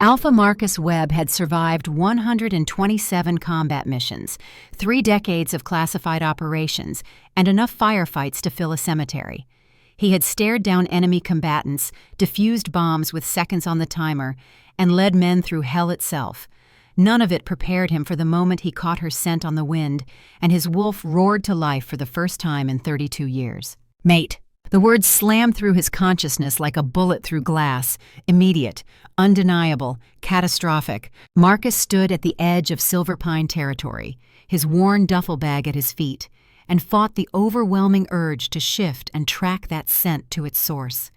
Alpha Marcus Webb had survived 127 combat missions, 3 decades of classified operations, and enough firefights to fill a cemetery. He had stared down enemy combatants, defused bombs with seconds on the timer, and led men through hell itself. None of it prepared him for the moment he caught her scent on the wind, and his wolf roared to life for the first time in 32 years. "Mate!" The words slammed through his consciousness like a bullet through glass, immediate, undeniable, catastrophic. Marcus stood at the edge of Silver Pine territory, his worn duffel bag at his feet, and fought the overwhelming urge to shift and track that scent to its source.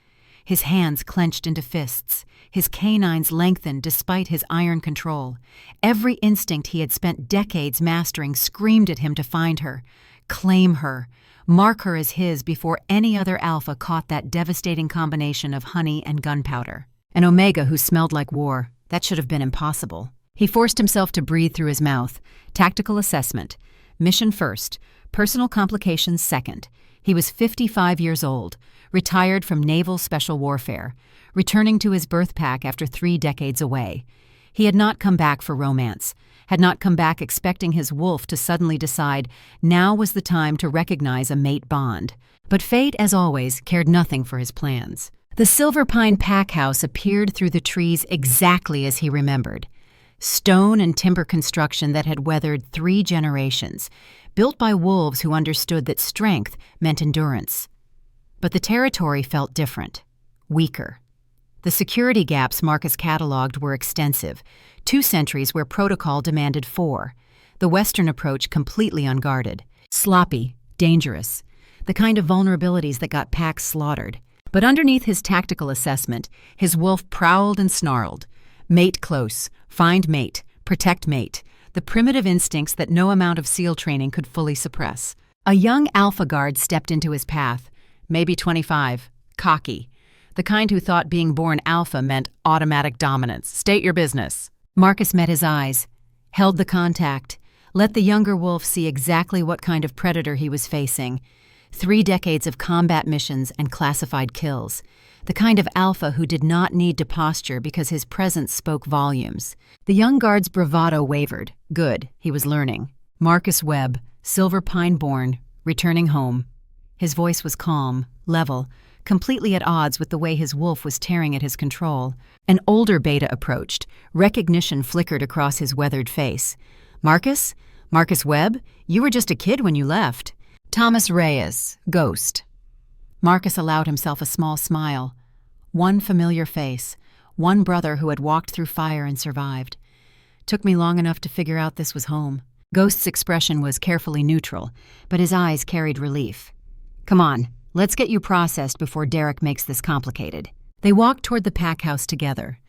His hands clenched into fists, his canines lengthened despite his iron control. Every instinct he had spent decades mastering screamed at him to find her, claim her, mark her as his before any other alpha caught that devastating combination of honey and gunpowder. An omega who smelled like war. That should have been impossible. He forced himself to breathe through his mouth. Tactical assessment. Mission first. Personal complications second. He was 55 years old, retired from naval special warfare, returning to his birth pack after 3 decades away. He had not come back for romance, had not come back expecting his wolf to suddenly decide now was the time to recognize a mate bond. But fate, as always, cared nothing for his plans. The Silver Pine pack house appeared through the trees exactly as he remembered. Stone and timber construction that had weathered 3 generations, built by wolves who understood that strength meant endurance. But the territory felt different, weaker. The security gaps Marcus cataloged were extensive, 2 centuries where protocol demanded 4. The Western approach completely unguarded, sloppy, dangerous, the kind of vulnerabilities that got packs slaughtered. But underneath his tactical assessment, his wolf prowled and snarled. Mate close, find mate, protect mate, the primitive instincts that no amount of SEAL training could fully suppress. A young alpha guard stepped into his path, maybe 25, cocky, the kind who thought being born alpha meant automatic dominance. State your business. Marcus met his eyes, held the contact, let the younger wolf see exactly what kind of predator he was facing. 3 decades of combat missions and classified kills. The kind of alpha who did not need to posture because his presence spoke volumes. The young guard's bravado wavered. Good, he was learning. Marcus Webb, Silver Pine born, returning home. His voice was calm, level, completely at odds with the way his wolf was tearing at his control. An older beta approached. Recognition flickered across his weathered face. "Marcus? Marcus Webb? You were just a kid when you left." "Thomas Reyes, Ghost." Marcus allowed himself a small smile. One familiar face, one brother who had walked through fire and survived. "Took me long enough to figure out this was home." Ghost's expression was carefully neutral, but his eyes carried relief. "Come on. Let's get you processed before Derek makes this complicated." They walked toward the pack house together.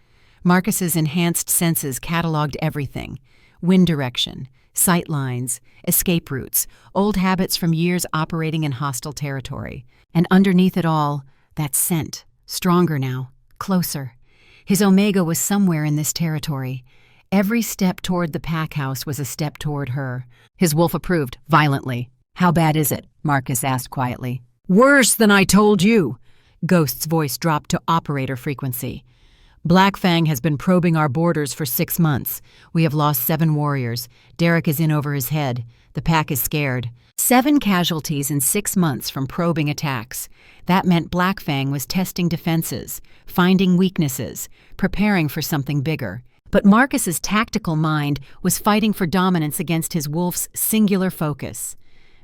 Marcus's enhanced senses cataloged everything. Wind direction, sight lines, escape routes, old habits from years operating in hostile territory. And underneath it all, that scent, stronger now, closer. His omega was somewhere in this territory. Every step toward the pack house was a step toward her. His wolf approved, violently. "How bad is it?" Marcus asked quietly. "Worse than I told you." Ghost's voice dropped to operator frequency. "Black Fang has been probing our borders for 6 months. We have lost 7 warriors. Derek is in over his head. The pack is scared. 7 casualties in 6 months from probing attacks. That meant Black Fang was testing defenses, finding weaknesses, preparing for something bigger. But Marcus's tactical mind was fighting for dominance against his wolf's singular focus.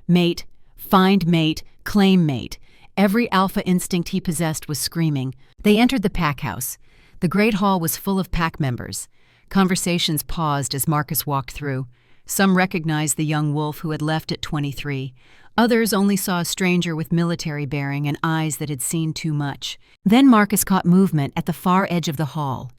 Mate, find mate, claim mate. Every alpha instinct he possessed was screaming. They entered the pack house. The great hall was full of pack members. Conversations paused as Marcus walked through. Some recognized the young wolf who had left at 23. Others only saw a stranger with military bearing and eyes that had seen too much. Then Marcus caught movement at the far edge of the hall.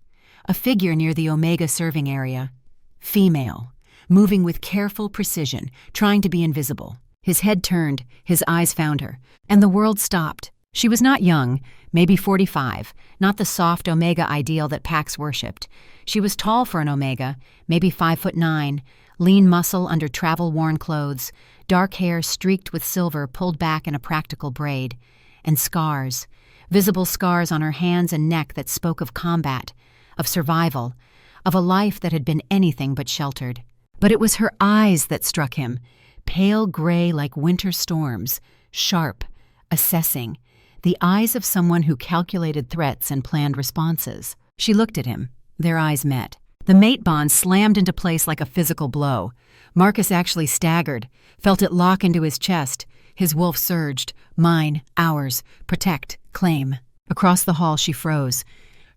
A figure near the Omega serving area. Female, moving with careful precision, trying to be invisible. His head turned, his eyes found her, and the world stopped. She was not young, maybe 45, not the soft Omega ideal that packs worshipped. She was tall for an Omega, maybe 5'9", lean muscle under travel-worn clothes, dark hair streaked with silver pulled back in a practical braid, and scars, visible scars on her hands and neck that spoke of combat, of survival, of a life that had been anything but sheltered. But it was her eyes that struck him, pale gray like winter storms, sharp, assessing, the eyes of someone who calculated threats and planned responses. She looked at him. Their eyes met. The mate bond slammed into place like a physical blow. Marcus actually staggered, felt it lock into his chest. His wolf surged. Mine, ours, protect, claim. Across the hall she froze.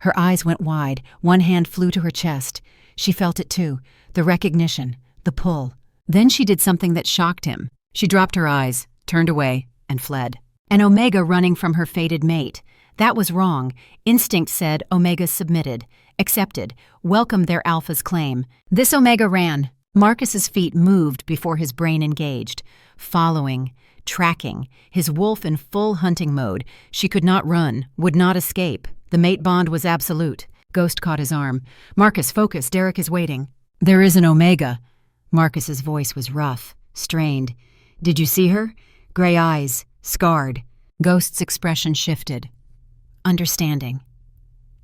Her eyes went wide. One hand flew to her chest. She felt it too, the recognition, the pull. Then she did something that shocked him. She dropped her eyes, turned away, and fled. An Omega running from her fated mate. That was wrong. Instinct said Omegas submitted, accepted, welcomed their alpha's claim. This Omega ran. Marcus's feet moved before his brain engaged, following, tracking, his wolf in full hunting mode. She could not run, would not escape. The mate bond was absolute. Ghost caught his arm. Marcus, focus, Derek is waiting. There is an Omega. Marcus's voice was rough, strained. Did you see her? Gray eyes, scarred. Ghost's expression shifted. Understanding.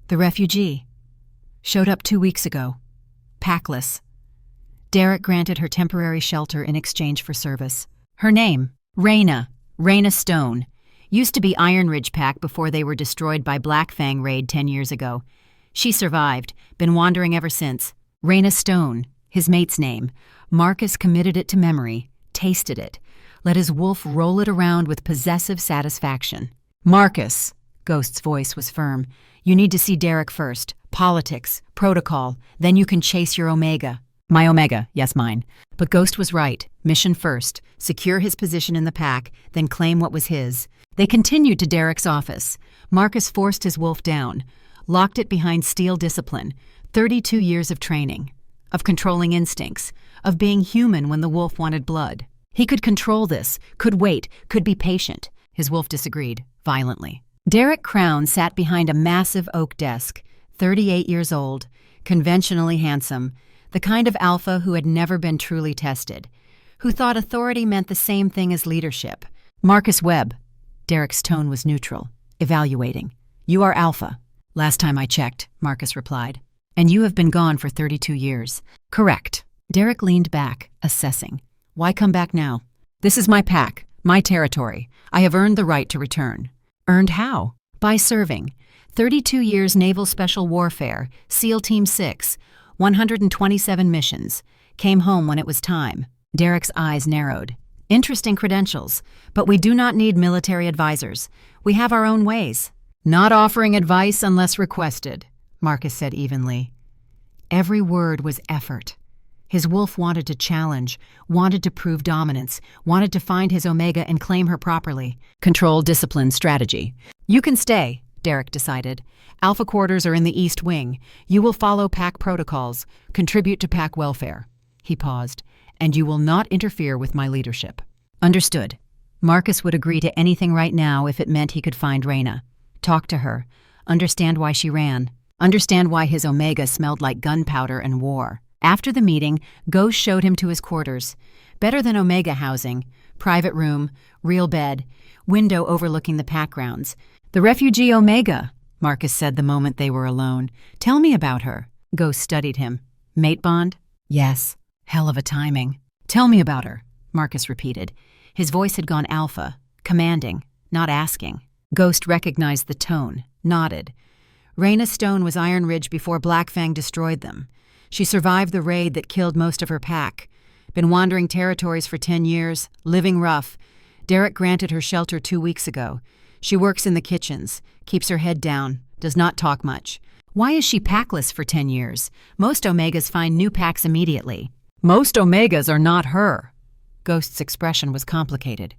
The refugee. Showed up 2 weeks ago. Packless. Derek granted her temporary shelter in exchange for service. Her name, Reyna Stone. Used to be Iron Ridge Pack before they were destroyed by Black Fang raid 10 years ago. She survived, been wandering ever since. Reyna Stone, his mate's name. Marcus committed it to memory, tasted it, let his wolf roll it around with possessive satisfaction. Marcus, Ghost's voice was firm, you need to see Derek first. Politics, protocol, then you can chase your Omega. My Omega, yes mine. But Ghost was right. Mission first. Secure his position in the pack, then claim what was his. They continued to Derek's office. Marcus forced his wolf down, locked it behind steel discipline, 32 years of training, of controlling instincts, of being human when the wolf wanted blood. He could control this, could wait, could be patient. His wolf disagreed, violently. Derek Crown sat behind a massive oak desk, 38 years old, conventionally handsome, the kind of alpha who had never been truly tested, who thought authority meant the same thing as leadership. Marcus Webb. Derek's tone was neutral, evaluating. You are alpha. Last time I checked, Marcus replied. And you have been gone for 32 years. Correct. Derek leaned back, assessing. Why come back now? This is my pack, my territory. I have earned the right to return. Earned how? By serving. 32 years Naval Special Warfare, SEAL Team 6, 127 missions. Came home when it was time. Derek's eyes narrowed. Interesting credentials, but we do not need military advisors. We have our own ways. Not offering advice unless requested, Marcus said evenly. Every word was effort. His wolf wanted to challenge, wanted to prove dominance, wanted to find his Omega and claim her properly. Control, discipline, strategy. You can stay, Derek decided. Alpha quarters are in the East Wing. You will follow pack protocols, contribute to pack welfare. He paused. And you will not interfere with my leadership. Understood. Marcus would agree to anything right now if it meant he could find Reyna. Talk to her. Understand why she ran. Understand why his Omega smelled like gunpowder and war. After the meeting, Ghost showed him to his quarters. Better than Omega housing. Private room, real bed, window overlooking the pack grounds. The refugee Omega, Marcus said the moment they were alone. Tell me about her. Ghost studied him. Mate bond? Yes. Hell of a timing. Tell me about her, Marcus repeated. His voice had gone alpha, commanding, not asking. Ghost recognized the tone, nodded. Reyna Stone was Iron Ridge before Black Fang destroyed them. She survived the raid that killed most of her pack. Been wandering territories for 10 years, living rough. Derek granted her shelter 2 weeks ago. She works in the kitchens, keeps her head down, does not talk much. Why is she packless for 10 years? Most Omegas find new packs immediately. Most Omegas are not her. Ghost's expression was complicated.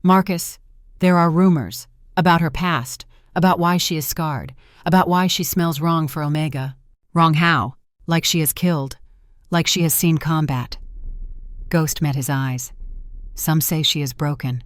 Marcus, there are rumors about her past, about why she is scarred, about why she smells wrong for Omega. Wrong how? Like she has killed, like she has seen combat. Ghost met his eyes. Some say she is broken,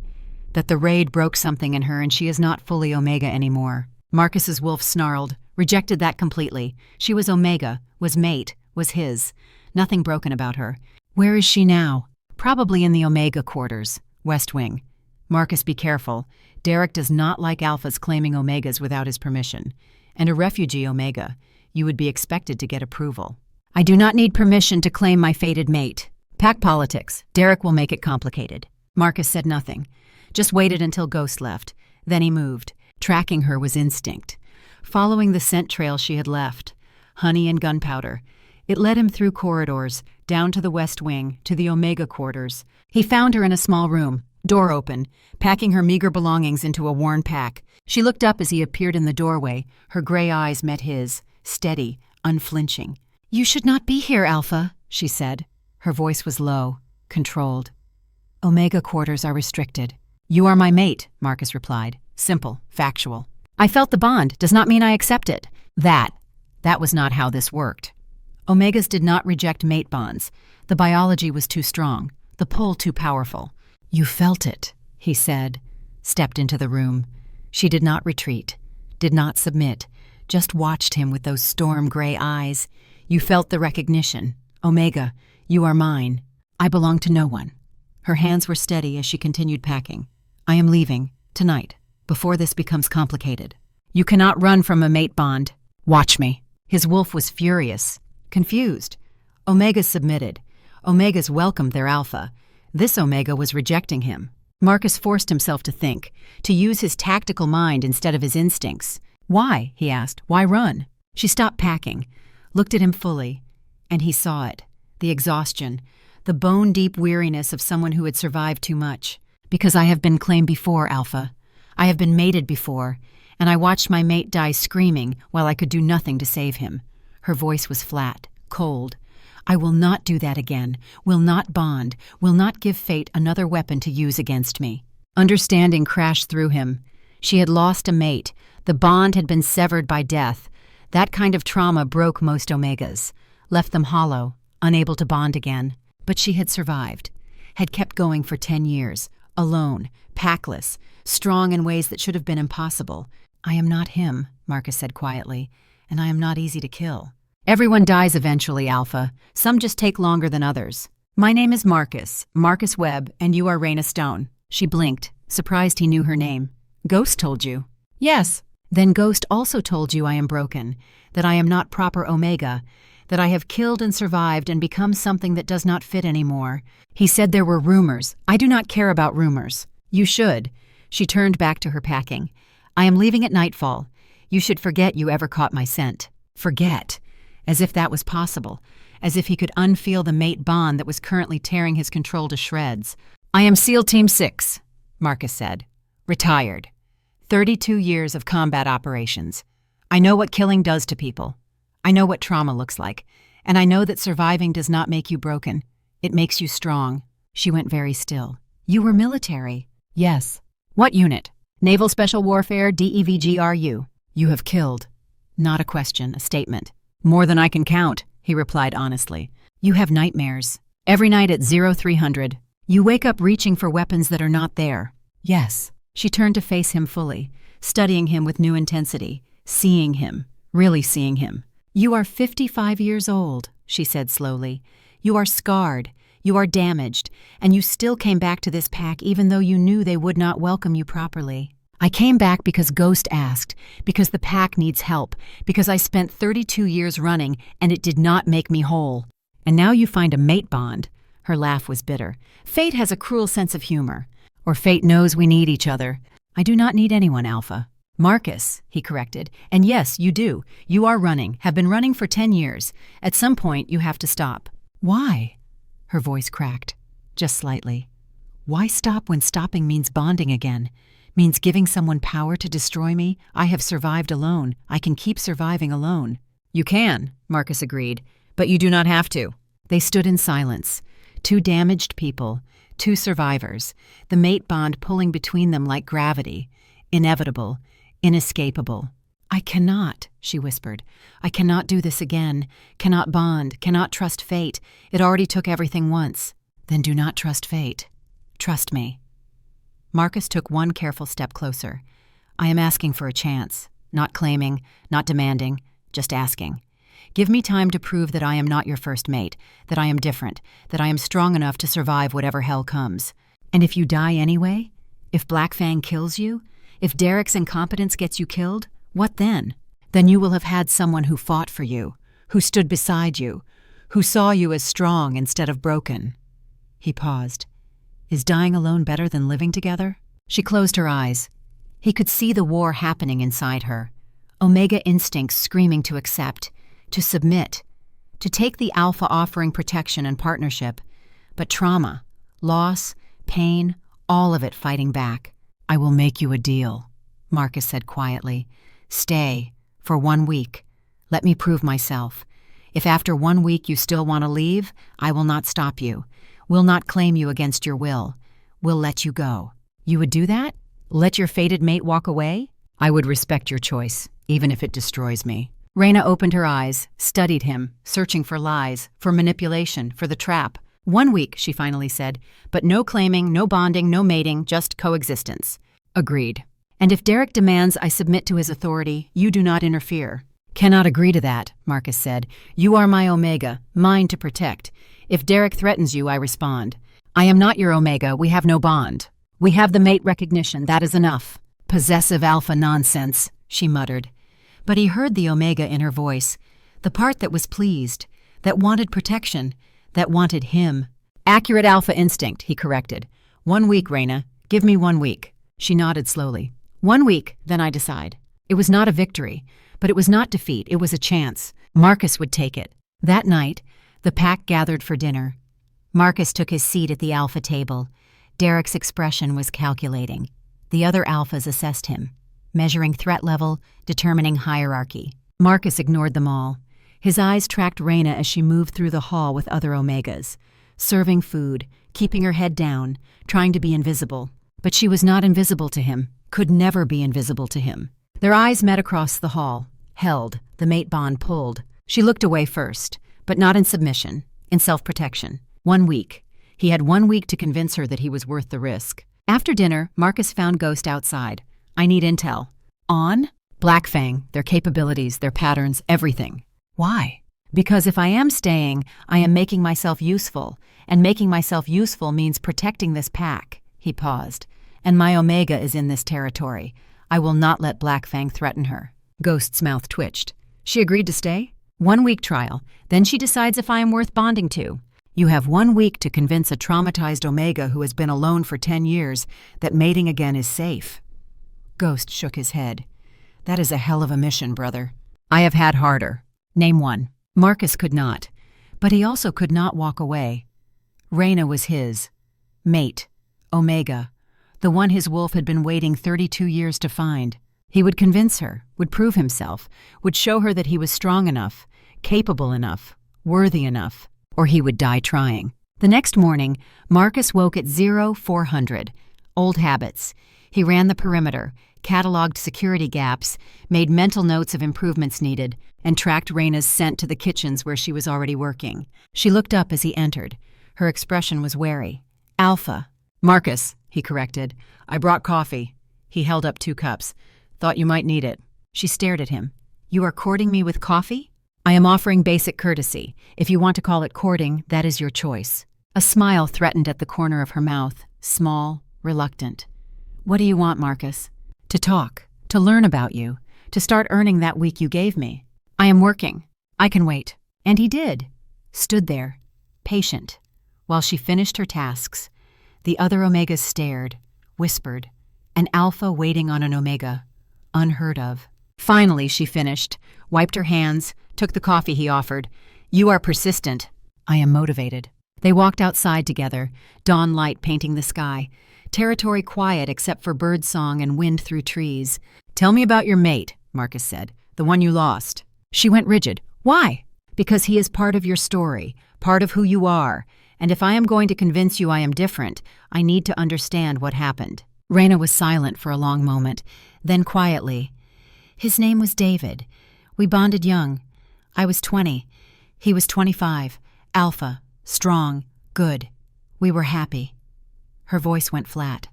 that the raid broke something in her and she is not fully Omega anymore. Marcus's wolf snarled, rejected that completely. She was Omega, was mate, was his. Nothing broken about her. Where is she now? Probably in the Omega quarters, West Wing. Marcus, be careful. Derek does not like alphas claiming Omegas without his permission. And a refugee Omega. you would be expected to get approval. I do not need permission to claim my fated mate. Pack politics. Derek will make it complicated. Marcus said nothing, just waited until Ghost left. Then he moved. Tracking her was instinct. Following the scent trail she had left, honey and gunpowder, it led him through corridors, down to the west wing, to the Omega quarters. He found her in a small room, door open, packing her meager belongings into a worn pack. She looked up as he appeared in the doorway. Her gray eyes met his, steady, unflinching. "You should not be here, Alpha," she said. Her voice was low, controlled. "Omega quarters are restricted." "You are my mate," Marcus replied. Simple, factual. "I felt the bond, does not mean I accept it." That was not how this worked. Omegas did not reject mate bonds. The biology was too strong, the pull too powerful. "You felt it," he said, stepped into the room. She did not retreat, did not submit, just watched him with those storm-gray eyes. "You felt the recognition. Omega, you are mine. I belong to no one." Her hands were steady as she continued packing. "I am leaving, tonight, before this becomes complicated. You cannot run from a mate bond. Watch me." His wolf was furious, confused. Omegas submitted. Omegas welcomed their alpha. This Omega was rejecting him. Marcus forced himself to think, to use his tactical mind instead of his instincts. "Why?" he asked. "Why run?" She stopped packing, looked at him fully, and he saw it, the exhaustion, the bone-deep weariness of someone who had survived too much. "Because I have been claimed before, Alpha. I have been mated before, and I watched my mate die screaming while I could do nothing to save him." Her voice was flat, cold. "I will not do that again, will not bond, will not give fate another weapon to use against me." Understanding crashed through him. She had lost a mate. The bond had been severed by death. That kind of trauma broke most Omegas, left them hollow, unable to bond again. But she had survived, had kept going for 10 years, alone, packless, strong in ways that should have been impossible. "I am not him," Marcus said quietly, "and I am not easy to kill." "Everyone dies eventually, Alpha. Some just take longer than others. My name is Marcus Webb, and you are Reyna Stone." She blinked, surprised he knew her name. "Ghost told you?" "Yes." "Then Ghost also told you I am broken, that I am not proper Omega, that I have killed and survived and become something that does not fit anymore. He said there were rumors. I do not care about rumors." "You should." She turned back to her packing. "I am leaving at nightfall. You should forget you ever caught my scent." Forget. As if that was possible. As if he could unfeel the mate bond that was currently tearing his control to shreds. "I am SEAL Team 6, Marcus said. "Retired. 32 years of combat operations. I know what killing does to people. I know what trauma looks like. And I know that surviving does not make you broken. It makes you strong." She went very still. "You were military." "Yes." "What unit?" "Naval Special Warfare, DEVGRU. "You have killed." Not a question, a statement. "More than I can count," he replied honestly. "You have nightmares. Every night at 0300. You wake up reaching for weapons that are not there." "Yes." She turned to face him fully, studying him with new intensity, seeing him, really seeing him. "You are 55 years old," she said slowly. "You are scarred, you are damaged, and you still came back to this pack even though you knew they would not welcome you properly." "I came back because Ghost asked, because the pack needs help, because I spent 32 years running and it did not make me whole. And now you find a mate bond." Her laugh was bitter. "Fate has a cruel sense of humor. Or fate knows we need each other." "I do not need anyone, Alpha." "Marcus," he corrected. "And yes, you do. You are running, have been running for 10 years. At some point, you have to stop." "Why?" Her voice cracked, just slightly. "Why stop when stopping means bonding again? Means giving someone power to destroy me? I have survived alone. I can keep surviving alone." "You can," Marcus agreed, "but you do not have to." They stood in silence. Two damaged people, two survivors, the mate bond pulling between them like gravity, inevitable, inescapable. "I cannot," she whispered. "I cannot do this again, cannot bond, cannot trust fate. It already took everything once." "Then do not trust fate. Trust me." Marcus took one careful step closer. "I am asking for a chance, not claiming, not demanding, just asking. Give me time to prove that I am not your first mate, that I am different, that I am strong enough to survive whatever hell comes. And if you die anyway? If Black Fang kills you? If Derek's incompetence gets you killed? What then? then you will have had someone who fought for you, who stood beside you, who saw you as strong instead of broken." He paused. "Is dying alone better than living together?" She closed her eyes. He could see the war happening inside her. Omega instincts screaming to accept, to submit, to take the alpha offering protection and partnership. But trauma, loss, pain, all of it fighting back. "I will make you a deal," Marcus said quietly. "Stay, for 1 week. Let me prove myself. If after 1 week you still want to leave, I will not stop you. Will not claim you against your will. Will let you go." "You would do that? Let your fated mate walk away?" "I would respect your choice, even if it destroys me." Reyna opened her eyes, studied him, searching for lies, for manipulation, for the trap. 1 week, she finally said, "but no claiming, no bonding, no mating, just coexistence." "Agreed. And if Derek demands I submit to his authority, you do not interfere." "Cannot agree to that," Marcus said. "You are my Omega, mine to protect. If Derek threatens you, I respond. I am not your Omega, we have no bond. We have the mate recognition, that is enough." "Possessive alpha nonsense," she muttered. But he heard the Omega in her voice, the part that was pleased, that wanted protection, that wanted him. "Accurate alpha instinct," he corrected. 1 week, Reyna. Give me 1 week." She nodded slowly. 1 week, then I decide." It was not a victory, but it was not defeat, it was a chance. Marcus would take it. That night, the pack gathered for dinner. Marcus took his seat at the alpha table. Derek's expression was calculating. The other alphas assessed him, measuring threat level, determining hierarchy. Marcus ignored them all. His eyes tracked Reyna as she moved through the hall with other Omegas, serving food, keeping her head down, trying to be invisible. But she was not invisible to him, could never be invisible to him. Their eyes met across the hall, held, the mate bond pulled. She looked away first, but not in submission, in self-protection. 1 week. He had 1 week to convince her that he was worth the risk. After dinner, Marcus found Ghost outside. "I need intel." "On?" "Black Fang, their capabilities, their patterns, everything." "Why?" "Because if I am staying, I am making myself useful, and making myself useful means protecting this pack." He paused. "And my Omega is in this territory. I will not let Black Fang threaten her." Ghost's mouth twitched. "She agreed to stay?" 1 week trial. Then she decides if I am worth bonding to." "You have 1 week to convince a traumatized Omega who has been alone for 10 years that mating again is safe." Ghost shook his head. "That is a hell of a mission, brother. I have had harder." "Name one." Marcus could not, but he also could not walk away. Reyna was his. Mate. Omega. The one his wolf had been waiting 32 years to find. He would convince her, would prove himself, would show her that he was strong enough, capable enough, worthy enough, or he would die trying. The next morning, Marcus woke at 0400. Old habits. He ran the perimeter, cataloged security gaps, made mental notes of improvements needed, and tracked Reyna's scent to the kitchens where she was already working. She looked up as he entered. Her expression was wary. "Alpha." "Marcus," he corrected. "I brought coffee." He held up 2 cups. "Thought you might need it." She stared at him. "You are courting me with coffee?" "I am offering basic courtesy. If you want to call it courting, that is your choice." A smile threatened at the corner of her mouth, small, reluctant. "What do you want, Marcus?" "To talk, to learn about you, to start earning that week you gave me." "I am working. I can wait." And he did. Stood there, patient, while she finished her tasks. The other Omegas stared, whispered, an alpha waiting on an Omega. Unheard of. Finally, she finished, wiped her hands, took the coffee he offered. "You are persistent." "I am motivated." They walked outside together, dawn light painting the sky. Territory quiet except for bird song and wind through trees. "Tell me about your mate," Marcus said, "the one you lost." She went rigid. "Why?" "Because he is part of your story, part of who you are, and if I am going to convince you I am different, I need to understand what happened." Reyna was silent for a long moment, then quietly. "His name was David. We bonded young. I was 20. He was 25. Alpha. Strong. Good. We were happy." Her voice went flat.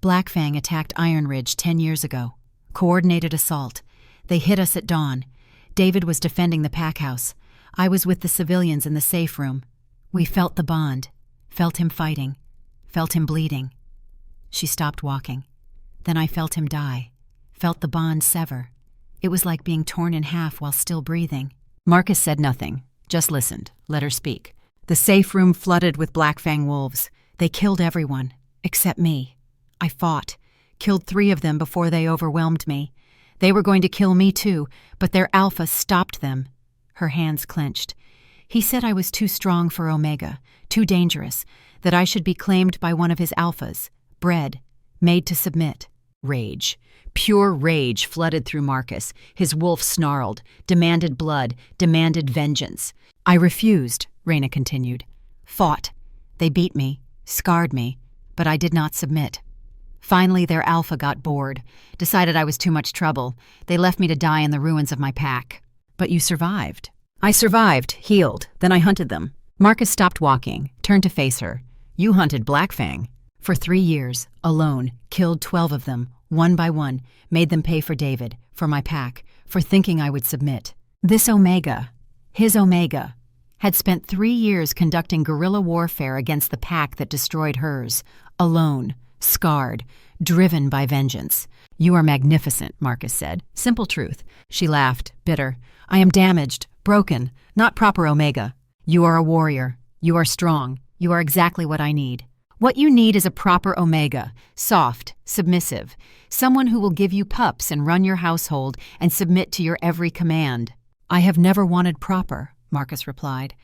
"Black Fang attacked Iron Ridge 10 years ago. Coordinated assault. They hit us at dawn. David was defending the pack house. I was with the civilians in the safe room. We felt the bond. Felt him fighting. Felt him bleeding." She stopped walking. "Then I felt him die. Felt the bond sever. It was like being torn in half while still breathing. Marcus said nothing, just listened, let her speak. The safe room flooded with Black Fang wolves. They killed everyone, except me. I fought, killed 3 of them before they overwhelmed me. They were going to kill me too, but their alpha stopped them. Her hands clenched. He said I was too strong for Omega, too dangerous, that I should be claimed by one of his alphas, bred, made to submit. Rage. Pure rage flooded through Marcus. His wolf snarled, demanded blood, demanded vengeance. I refused, Reyna continued. Fought. They beat me, scarred me, but I did not submit. Finally, their alpha got bored, decided I was too much trouble. They left me to die in the ruins of my pack. But you survived. I survived, healed, then I hunted them. Marcus stopped walking, turned to face her. You hunted Black Fang. For 3 years, alone, killed 12 of them, one by one, made them pay for David, for my pack, for thinking I would submit. This Omega, his Omega, had spent 3 years conducting guerrilla warfare against the pack that destroyed hers, alone, scarred, driven by vengeance. You are magnificent, Marcus said. Simple truth. She laughed, bitter. I am damaged, broken, not proper Omega. You are a warrior. You are strong. You are exactly what I need. What you need is a proper Omega, soft, submissive, someone who will give you pups and run your household and submit to your every command. I have never wanted proper, Marcus replied.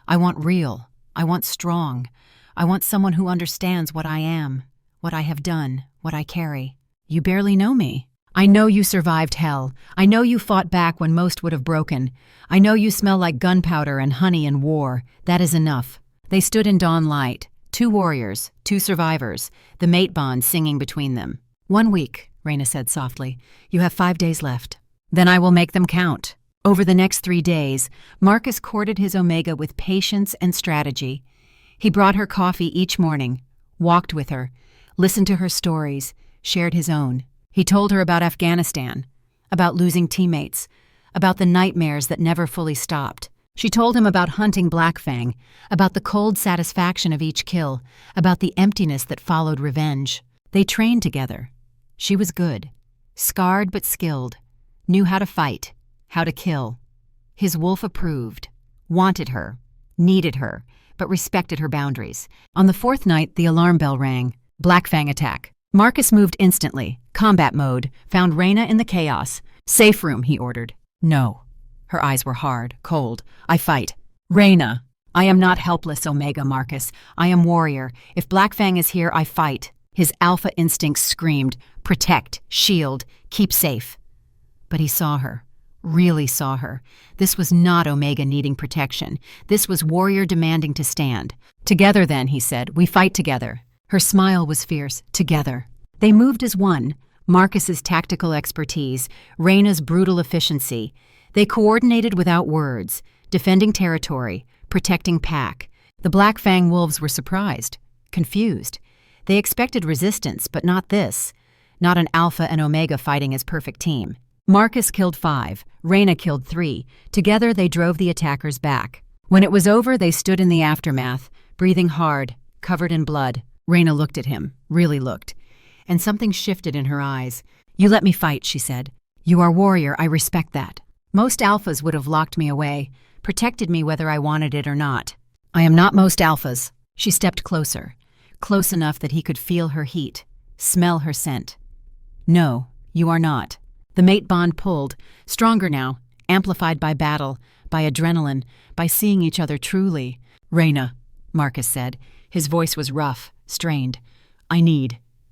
I want real. I want strong. I want someone who understands what I am, what I have done, what I carry. You barely know me. I know you survived hell. I know you fought back when most would have broken. I know you smell like gunpowder and honey in war. That is enough. They stood in dawn light. 2 warriors, 2 survivors, the mate bond singing between them. 1 week, Reyna said softly. You have 5 days left. Then I will make them count. Over the next 3 days, Marcus courted his Omega with patience and strategy. He brought her coffee each morning, walked with her, listened to her stories, shared his own. He told her about Afghanistan, about losing teammates, about the nightmares that never fully stopped. She told him about hunting Black Fang, about the cold satisfaction of each kill, about the emptiness that followed revenge. They trained together. She was good, scarred but skilled, knew how to fight, how to kill. His wolf approved, wanted her, needed her, but respected her boundaries. On the 4th night, the alarm bell rang. Black Fang attack. Marcus moved instantly, combat mode, found Reyna in the chaos. Safe room, he ordered. No. Her eyes were hard, cold. I fight. Reyna. I am not helpless, Omega, Marcus. I am warrior. If Black Fang is here, I fight. His alpha instincts screamed, protect, shield, keep safe. But he saw her. Really saw her. This was not Omega needing protection. This was warrior demanding to stand. Together then, he said, we fight together. Her smile was fierce. Together. They moved as one. Marcus's tactical expertise, Reyna's brutal efficiency. They coordinated without words, defending territory, protecting pack. The Black Fang wolves were surprised, confused. They expected resistance, but not this. Not an alpha and Omega fighting as perfect team. Marcus killed 5. Reyna killed 3. Together they drove the attackers back. When it was over, they stood in the aftermath, breathing hard, covered in blood. Reyna looked at him, really looked, and something shifted in her eyes. You let me fight, she said. You are warrior, I respect that. Most alphas would have locked me away, protected me whether I wanted it or not. I am not most alphas. She stepped closer, close enough that he could feel her heat, smell her scent. No, you are not. The mate bond pulled, stronger now, amplified by battle, by adrenaline, by seeing each other truly. Reyna, Marcus said. His voice was rough, strained.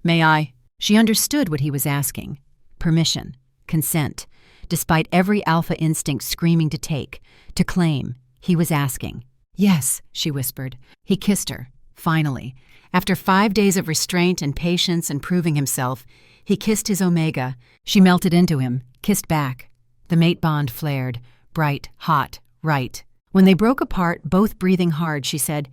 May I? She understood what he was asking. Permission, consent. Despite every alpha instinct screaming to take, to claim, he was asking. Yes, she whispered. He kissed her, finally. After 5 days of restraint and patience and proving himself, he kissed his Omega. She melted into him, kissed back. The mate bond flared, bright, hot, right. When they broke apart, both breathing hard, she said,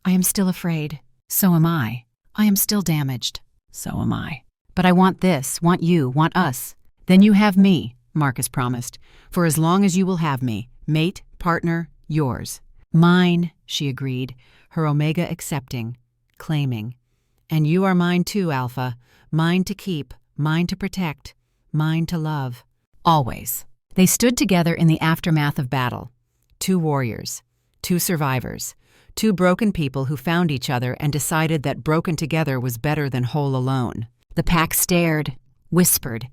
I am still afraid. So am I. I am still damaged. So am I. But I want this, want you, want us. Then you have me, Marcus promised, for as long as you will have me, mate, partner, yours. Mine, she agreed, her Omega accepting, claiming. And you are mine too, Alpha, mine to keep, mine to protect, mine to love. Always. They stood together in the aftermath of battle. Two warriors, two survivors, two broken people who found each other and decided that broken together was better than whole alone. The pack stared, whispered,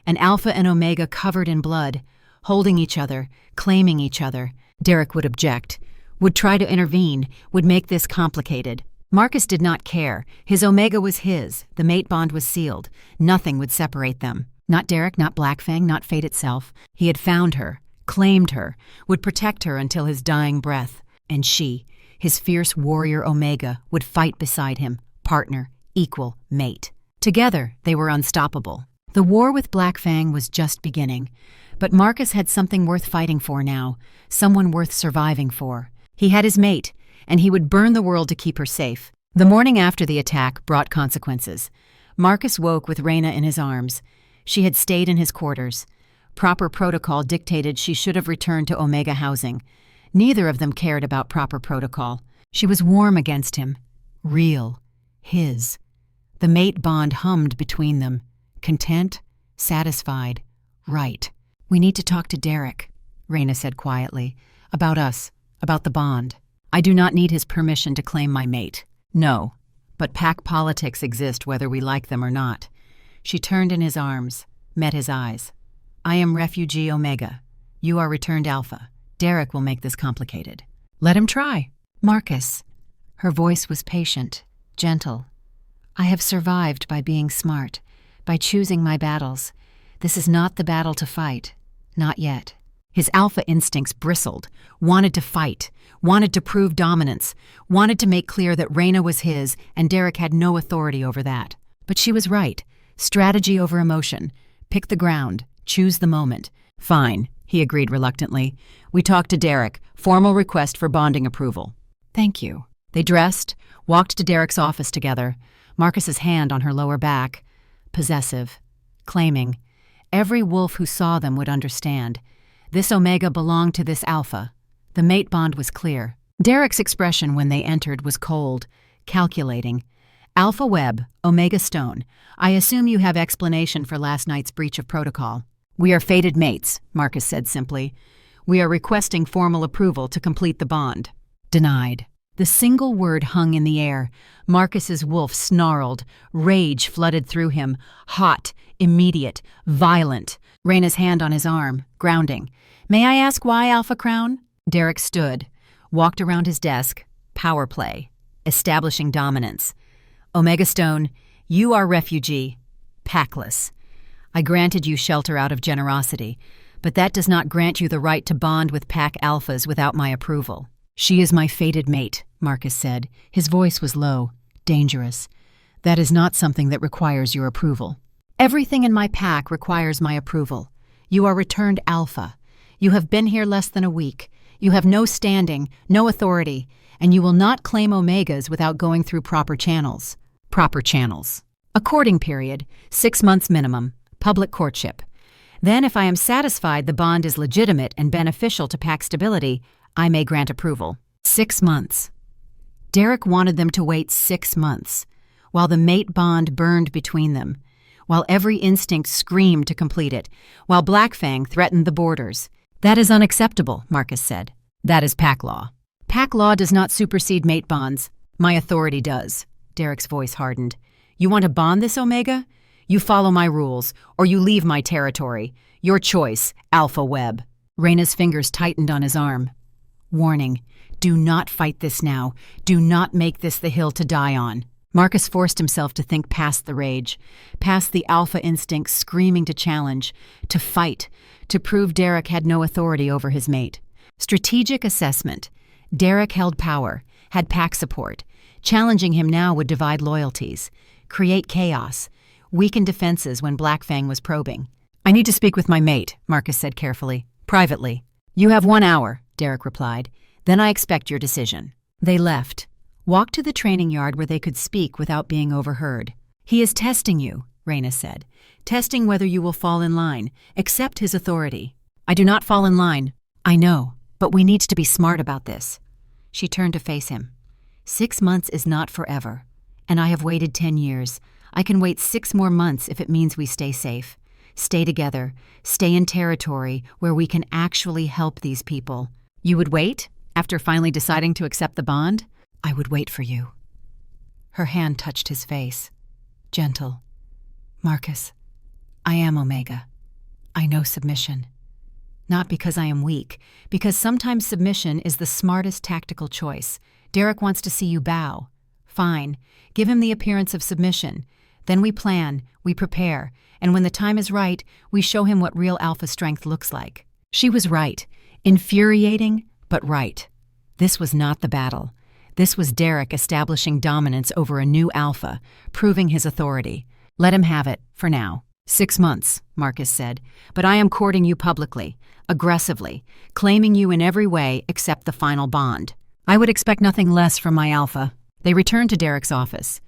and Alpha and Omega covered in blood, holding each other, claiming each other. Derek would object, would try to intervene, would make this complicated. Marcus did not care. His Omega was his. The mate bond was sealed. Nothing would separate them. Not Derek, not Blackfang, not fate itself. He had found her, claimed her, would protect her until his dying breath. And she, his fierce warrior Omega, would fight beside him, partner, equal, mate. Together, they were unstoppable. The war with Blackfang was just beginning, but Marcus had something worth fighting for now, someone worth surviving for. He had his mate, and he would burn the world to keep her safe. The morning after the attack brought consequences. Marcus woke with Reyna in his arms. She had stayed in his quarters. Proper protocol dictated she should have returned to Omega housing. Neither of them cared about proper protocol. She was warm against him. Real. His. The mate bond hummed between them. Content, satisfied, right. "We need to talk to Derek," Reyna said quietly. "About us, about the bond. I do not need his permission to claim my mate. No, but pack politics exist whether we like them or not." She turned in his arms, met his eyes. "I am refugee Omega. You are returned Alpha. Derek will make this complicated. Let him try." "Marcus." Her voice was patient, gentle. "I have survived by being smart, by choosing my battles. This is not the battle to fight. Not yet." His alpha instincts bristled, wanted to fight, wanted to prove dominance, wanted to make clear that Reyna was his and Derek had no authority over that. But she was right. Strategy over emotion. Pick the ground. Choose the moment. "Fine," he agreed reluctantly. "We talked to Derek. Formal request for bonding approval." "Thank you." They dressed, walked to Derek's office together, Marcus's hand on her lower back. Possessive. Claiming. Every wolf who saw them would understand. This Omega belonged to this Alpha. The mate bond was clear. Derek's expression when they entered was cold, calculating. "Alpha Webb, Omega Stone, I assume you have explanation for last night's breach of protocol." "We are fated mates," Marcus said simply. "We are requesting formal approval to complete the bond." Denied. The single word hung in the air. Marcus's wolf snarled. Rage flooded through him. Hot, immediate, violent. Reyna's hand on his arm, grounding. "May I ask why, Alpha Crown?" Derek stood, walked around his desk. Power play. Establishing dominance. "Omega Stone, you are refugee. Packless. I granted you shelter out of generosity, but that does not grant you the right to bond with pack alphas without my approval." "She is my fated mate," Marcus said. His voice was low, dangerous. "That is not something that requires your approval." "Everything in my pack requires my approval. You are returned Alpha. You have been here less than a week. You have no standing, no authority, and you will not claim Omegas without going through proper channels." Proper channels. A courting period, 6 months minimum, public courtship. Then if I am satisfied the bond is legitimate and beneficial to pack stability, I may grant approval. 6 months. Derek wanted them to wait 6 months, while the mate bond burned between them, while every instinct screamed to complete it, while Blackfang threatened the borders. "That is unacceptable," Marcus said. "That is pack law." "Pack law does not supersede mate bonds. My authority does." Derek's voice hardened. "You want to bond this Omega? You follow my rules, or you leave my territory. Your choice, Alpha Webb." Reyna's fingers tightened on his arm. Warning, do not fight this now. Do not make this the hill to die on. Marcus forced himself to think past the rage, past the alpha instinct screaming to challenge, to fight, to prove Derek had no authority over his mate. Strategic assessment. Derek held power, had pack support. Challenging him now would divide loyalties, create chaos, weaken defenses when Blackfang was probing. "I need to speak with my mate," Marcus said carefully, privately. "You have 1 hour," Derek replied. "Then I expect your decision." They left, walked to the training yard where they could speak without being overheard. "He is testing you," Reyna said. "Testing whether you will fall in line, accept his authority." "I do not fall in line." "I know, but we need to be smart about this." She turned to face him. 6 months is not forever, and I have waited 10 years. I can wait 6 more months if it means we stay safe. Stay together. Stay in territory where we can actually help these people. You would wait, after finally deciding to accept the bond? I would wait for you. Her hand touched his face. Gentle. Marcus, I am Omega. I know submission. Not because I am weak, because sometimes submission is the smartest tactical choice. Derek wants to see you bow. Fine. Give him the appearance of submission. Then we plan, we prepare, and when the time is right, we show him what real alpha strength looks like. She was right. Infuriating, but right. This was not the battle. This was Derek establishing dominance over a new alpha, proving his authority. Let him have it, for now. 6 months, Marcus said, but I am courting you publicly, aggressively, claiming you in every way except the final bond. I would expect nothing less from my alpha. They returned to Derek's office.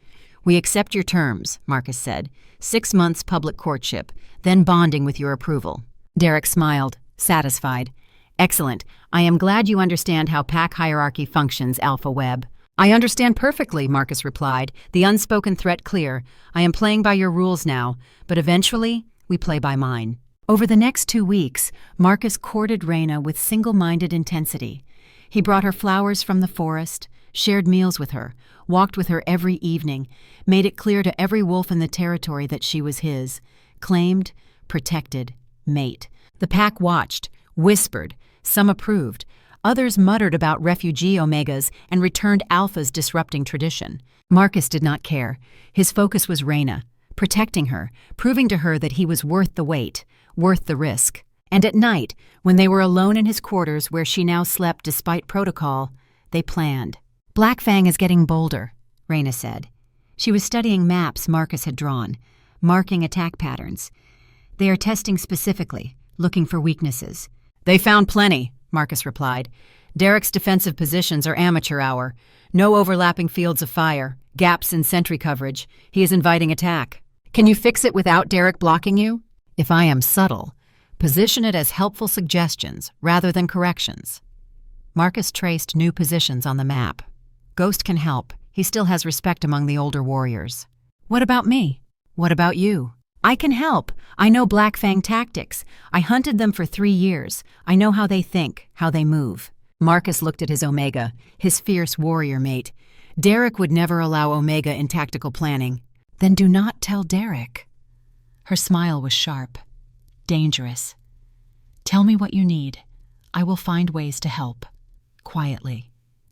We accept your terms, Marcus said. 6 months public courtship, then bonding with your approval. Derek smiled, satisfied. Excellent. I am glad you understand how pack hierarchy functions, Alpha Webb. I understand perfectly, Marcus replied, the unspoken threat clear. I am playing by your rules now, but eventually, we play by mine. Over the next 2 weeks, Marcus courted Reyna with single-minded intensity. He brought her flowers from the forest, shared meals with her, walked with her every evening, made it clear to every wolf in the territory that she was his, claimed, protected, mate. The pack watched, whispered, some approved. Others muttered about refugee omegas and returned alphas disrupting tradition. Marcus did not care. His focus was Reyna, protecting her, proving to her that he was worth the wait, worth the risk. And at night, when they were alone in his quarters where she now slept despite protocol, they planned. Black Fang is getting bolder, Reyna said. She was studying maps Marcus had drawn, marking attack patterns. They are testing specifically, looking for weaknesses. They found plenty, Marcus replied. Derek's defensive positions are amateur hour. No overlapping fields of fire, gaps in sentry coverage. He is inviting attack. Can you fix it without Derek blocking you? If I am subtle, position it as helpful suggestions rather than corrections. Marcus traced new positions on the map. Ghost can help. He still has respect among the older warriors. What about me? What about you? I can help. I know Black Fang tactics. I hunted them for 3 years. I know how they think, how they move. Marcus looked at his Omega, his fierce warrior mate. Derek would never allow Omega in tactical planning. Then do not tell Derek. Her smile was sharp, dangerous. Tell me what you need. I will find ways to help. Quietly,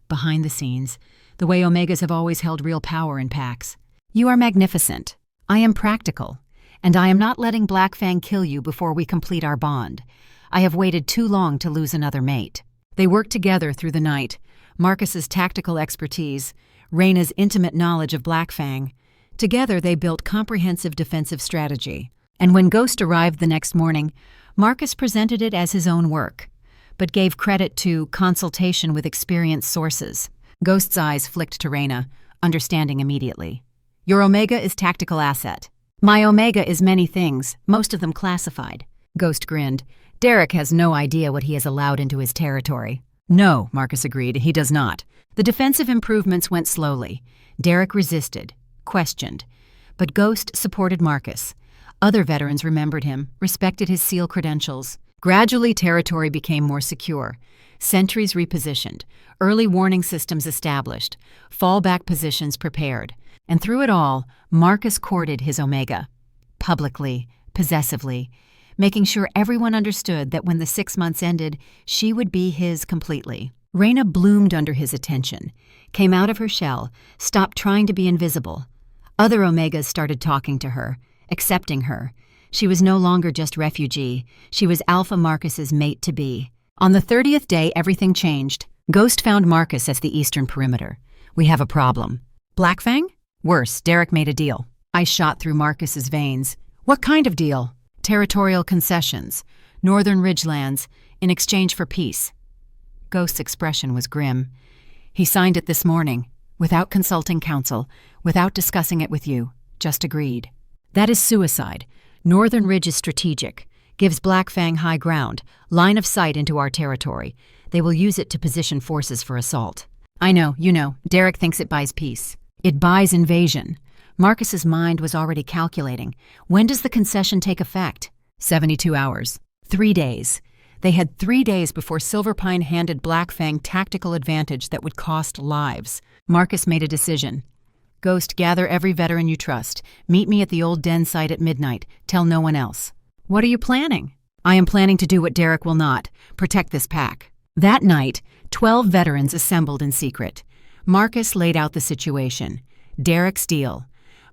behind the scenes, the way Omegas have always held real power in packs. You are magnificent. I am practical. And I am not letting Black Fang kill you before we complete our bond. I have waited too long to lose another mate. They worked together through the night. Marcus's tactical expertise, Reyna's intimate knowledge of Black Fang. Together they built comprehensive defensive strategy. And when Ghost arrived the next morning, Marcus presented it as his own work, but gave credit to consultation with experienced sources. Ghost's eyes flicked to Reyna, understanding immediately. Your Omega is tactical asset. My Omega is many things, most of them classified. Ghost grinned. Derek has no idea what he has allowed into his territory. No, Marcus agreed, he does not. The defensive improvements went slowly. Derek resisted, questioned. But Ghost supported Marcus. Other veterans remembered him, respected his SEAL credentials. Gradually, territory became more secure. Sentries repositioned, early warning systems established, fallback positions prepared. And through it all, Marcus courted his Omega. Publicly, possessively, making sure everyone understood that when the 6 months ended, she would be his completely. Reyna bloomed under his attention, came out of her shell, stopped trying to be invisible. Other Omegas started talking to her, accepting her. She was no longer just refugee. She was Alpha Marcus's mate-to-be. On the 30th day, everything changed. Ghost found Marcus at the eastern perimeter. We have a problem. Black Fang? Worse, Derek made a deal. I shot through Marcus's veins. What kind of deal? Territorial concessions, northern ridgelands, in exchange for peace. Ghost's expression was grim. He signed it this morning, without consulting counsel, without discussing it with you, just agreed. That is suicide. Northern Ridge is strategic, gives Black Fang high ground, line of sight into our territory. They will use it to position forces for assault. I know, you know, Derek thinks it buys peace. It buys invasion. Marcus's mind was already calculating. When does the concession take effect? 72 hours. 3 days. They had 3 days before Silverpine handed Black Fang tactical advantage that would cost lives. Marcus made a decision. Ghost, gather every veteran you trust. Meet me at the old den site at midnight. Tell no one else. What are you planning? I am planning to do what Derek will not. Protect this pack. That night, 12 veterans assembled in secret. Marcus laid out the situation. Derek's deal.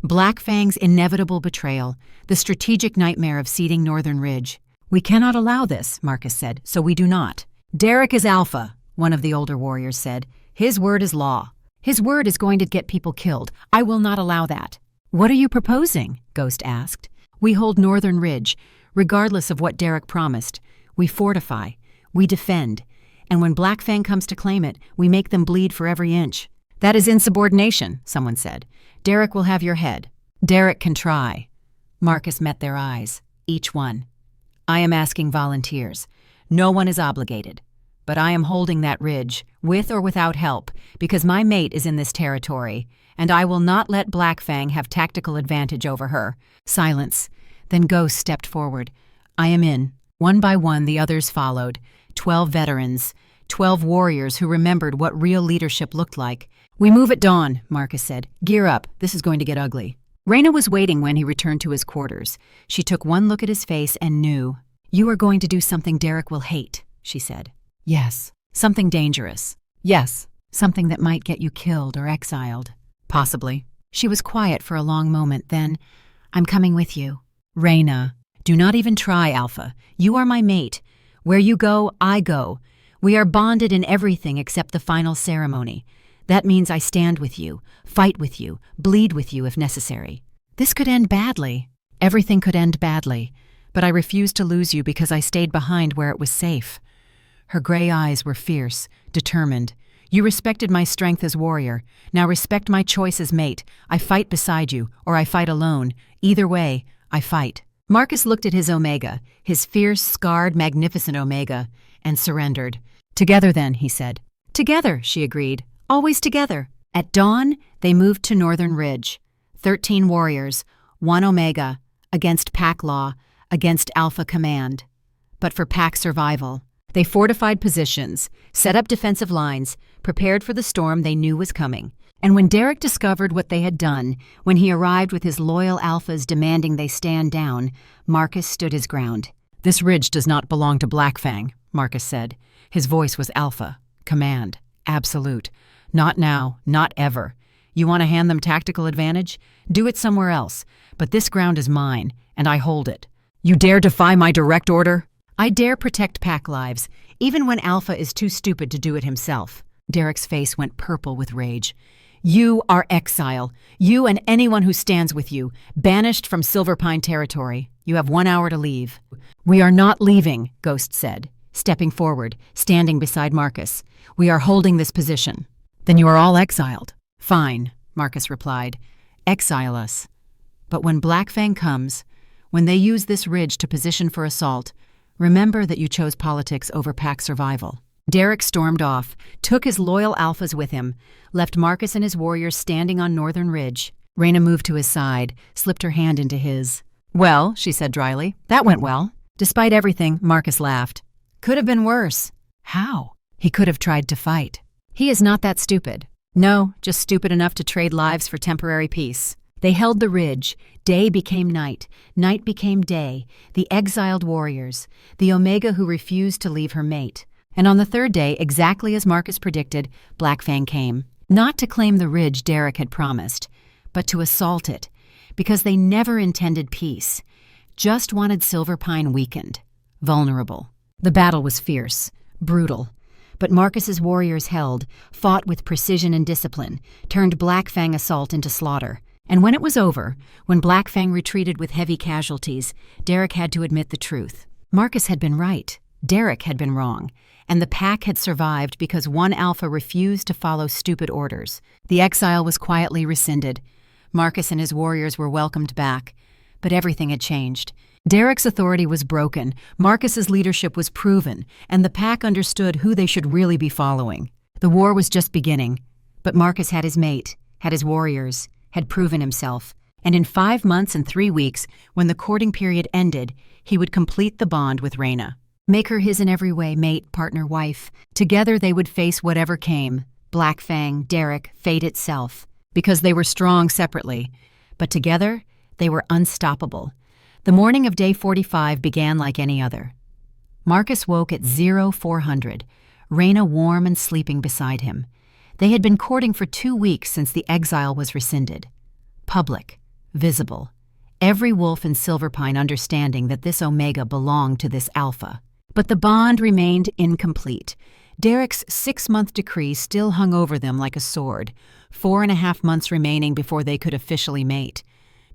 Black Fang's inevitable betrayal. The strategic nightmare of ceding Northern Ridge. We cannot allow this, Marcus said, so we do not. Derek is alpha, one of the older warriors said. His word is law. His word is going to get people killed. I will not allow that. What are you proposing? Ghost asked. We hold Northern Ridge, regardless of what Derek promised. We fortify. We defend. And when Black Fang comes to claim it, we make them bleed for every inch. That is insubordination, someone said. Derek will have your head. Derek can try. Marcus met their eyes, each one. I am asking volunteers. No one is obligated. But I am holding that ridge, with or without help, because my mate is in this territory, and I will not let Black Fang have tactical advantage over her. Silence. Then Ghost stepped forward. I am in. One by one, the others followed. 12 veterans. 12 warriors who remembered what real leadership looked like. We move at dawn, Marcus said. Gear up. This is going to get ugly. Reyna was waiting when he returned to his quarters. She took one look at his face and knew. You are going to do something Derek will hate, she said. Yes. Something dangerous. Yes. Something that might get you killed or exiled. Possibly. She was quiet for a long moment, then, I'm coming with you. Reyna, do not even try, Alpha. You are my mate. Where you go, I go. We are bonded in everything except the final ceremony. That means I stand with you, fight with you, bleed with you if necessary. This could end badly. Everything could end badly, but I refused to lose you because I stayed behind where it was safe. Her gray eyes were fierce, determined. You respected my strength as warrior. Now respect my choice as mate. I fight beside you, or I fight alone. Either way, I fight. Marcus looked at his Omega, his fierce, scarred, magnificent Omega, and surrendered. Together then, he said. Together, she agreed. Always together. At dawn, they moved to Northern Ridge. 13 warriors, 1 Omega, against Pack law, against Alpha command. But for Pack survival. They fortified positions, set up defensive lines, prepared for the storm they knew was coming. And when Derek discovered what they had done, when he arrived with his loyal Alphas demanding they stand down, Marcus stood his ground. This ridge does not belong to Black Fang, Marcus said. His voice was Alpha, command, absolute. Not now, not ever. You want to hand them tactical advantage? Do it somewhere else. But this ground is mine, and I hold it. You dare defy my direct order? I dare protect Pack lives, even when Alpha is too stupid to do it himself. Derek's face went purple with rage. You are exile. You and anyone who stands with you, banished from Silverpine territory. You have 1 hour to leave. We are not leaving, Ghost said, stepping forward, standing beside Marcus. We are holding this position. Then you are all exiled. Fine, Marcus replied. Exile us. But when Black Fang comes, when they use this ridge to position for assault, remember that you chose politics over Pack survival. Derek stormed off, took his loyal Alphas with him, left Marcus and his warriors standing on Northern Ridge. Reyna moved to his side, slipped her hand into his. Well, she said dryly, that went well. Despite everything, Marcus laughed. Could have been worse. How? He could have tried to fight. He is not that stupid. No, just stupid enough to trade lives for temporary peace. They held the ridge. Day became night. Night became day. The exiled warriors. The Omega who refused to leave her mate. And on the third day, exactly as Marcus predicted, Black Fang came. Not to claim the ridge Derek had promised, but to assault it, because they never intended peace. Just wanted Silverpine weakened, vulnerable. The battle was fierce, brutal. But Marcus's warriors held, fought with precision and discipline, turned Black Fang assault into slaughter. And when it was over, when Black Fang retreated with heavy casualties, Derek had to admit the truth. Marcus had been right. Derek had been wrong. And the Pack had survived because one Alpha refused to follow stupid orders. The exile was quietly rescinded. Marcus and his warriors were welcomed back. But everything had changed. Derek's authority was broken, Marcus's leadership was proven, and the Pack understood who they should really be following. The war was just beginning. But Marcus had his mate, had his warriors, had proven himself. And in 5 months and 3 weeks, when the courting period ended, he would complete the bond with Reyna. Make her his in every way, mate, partner, wife. Together they would face whatever came, Black Fang, Derek, fate itself. Because they were strong separately, but together they were unstoppable. The morning of day 45 began like any other. Marcus woke at 0400, Reyna warm and sleeping beside him. They had been courting for 2 weeks since the exile was rescinded. Public, visible. Every wolf in Silverpine understanding that this Omega belonged to this Alpha. But the bond remained incomplete. Derek's 6-month decree still hung over them like a sword, 4.5 months remaining before they could officially mate,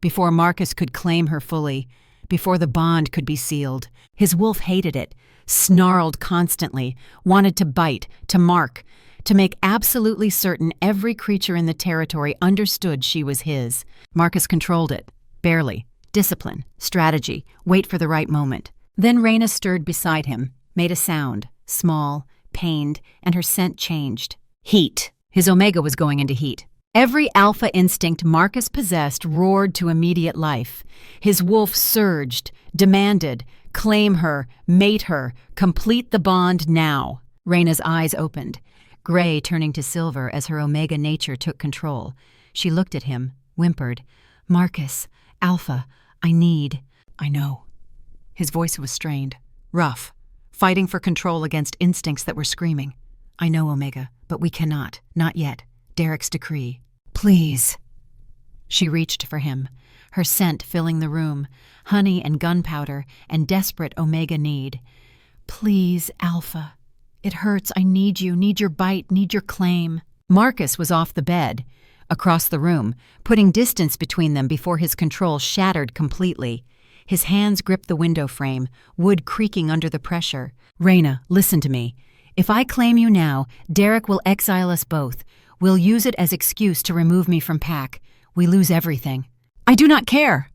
before Marcus could claim her fully, before the bond could be sealed. His wolf hated it, snarled constantly, wanted to bite, to mark, to make absolutely certain every creature in the territory understood she was his. Marcus controlled it, barely. Discipline, strategy, wait for the right moment. Then Reyna stirred beside him, made a sound, small, pained, and her scent changed. Heat. His Omega was going into heat. Every alpha instinct Marcus possessed roared to immediate life. His wolf surged, demanded, claim her, mate her, complete the bond now. Reyna's eyes opened, gray turning to silver as her Omega nature took control. She looked at him, whimpered, "Marcus, Alpha, I know." His voice was strained, rough, fighting for control against instincts that were screaming. "I know, Omega, but we cannot. Not yet. Derek's decree. Please." She reached for him, her scent filling the room, honey and gunpowder and desperate Omega need. "Please, Alpha. It hurts. I need you. Need your bite. Need your claim." Marcus was off the bed, across the room, putting distance between them before his control shattered completely. His hands gripped the window frame, wood creaking under the pressure. "Reyna, listen to me. If I claim you now, Derek will exile us both. We'll use it as excuse to remove me from Pack. We lose everything." "I do not care."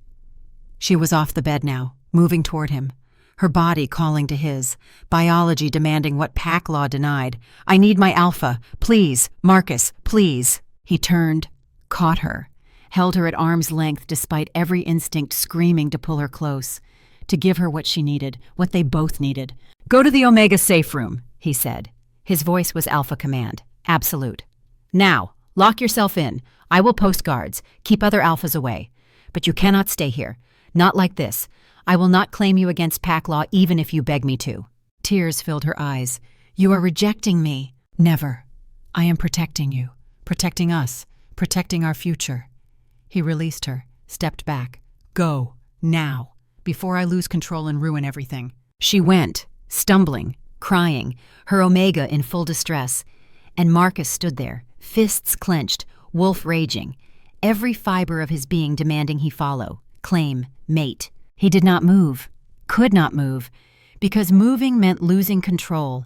She was off the bed now, moving toward him, her body calling to his, biology demanding what Pack law denied. "I need my Alpha. Please, Marcus, please." He turned, caught her, held her at arm's length despite every instinct screaming to pull her close, to give her what she needed, what they both needed. "Go to the Omega safe room," he said. His voice was Alpha command, absolute. "Now, lock yourself in. I will post guards, keep other Alphas away. But you cannot stay here. Not like this. I will not claim you against Pack law even if you beg me to." Tears filled her eyes. "You are rejecting me." "Never. I am protecting you, protecting us, protecting our future." He released her, stepped back. "Go, now, before I lose control and ruin everything." She went, stumbling, crying, her Omega in full distress. And Marcus stood there, fists clenched, wolf raging, every fiber of his being demanding he follow, claim, mate. He did not move, could not move, because moving meant losing control.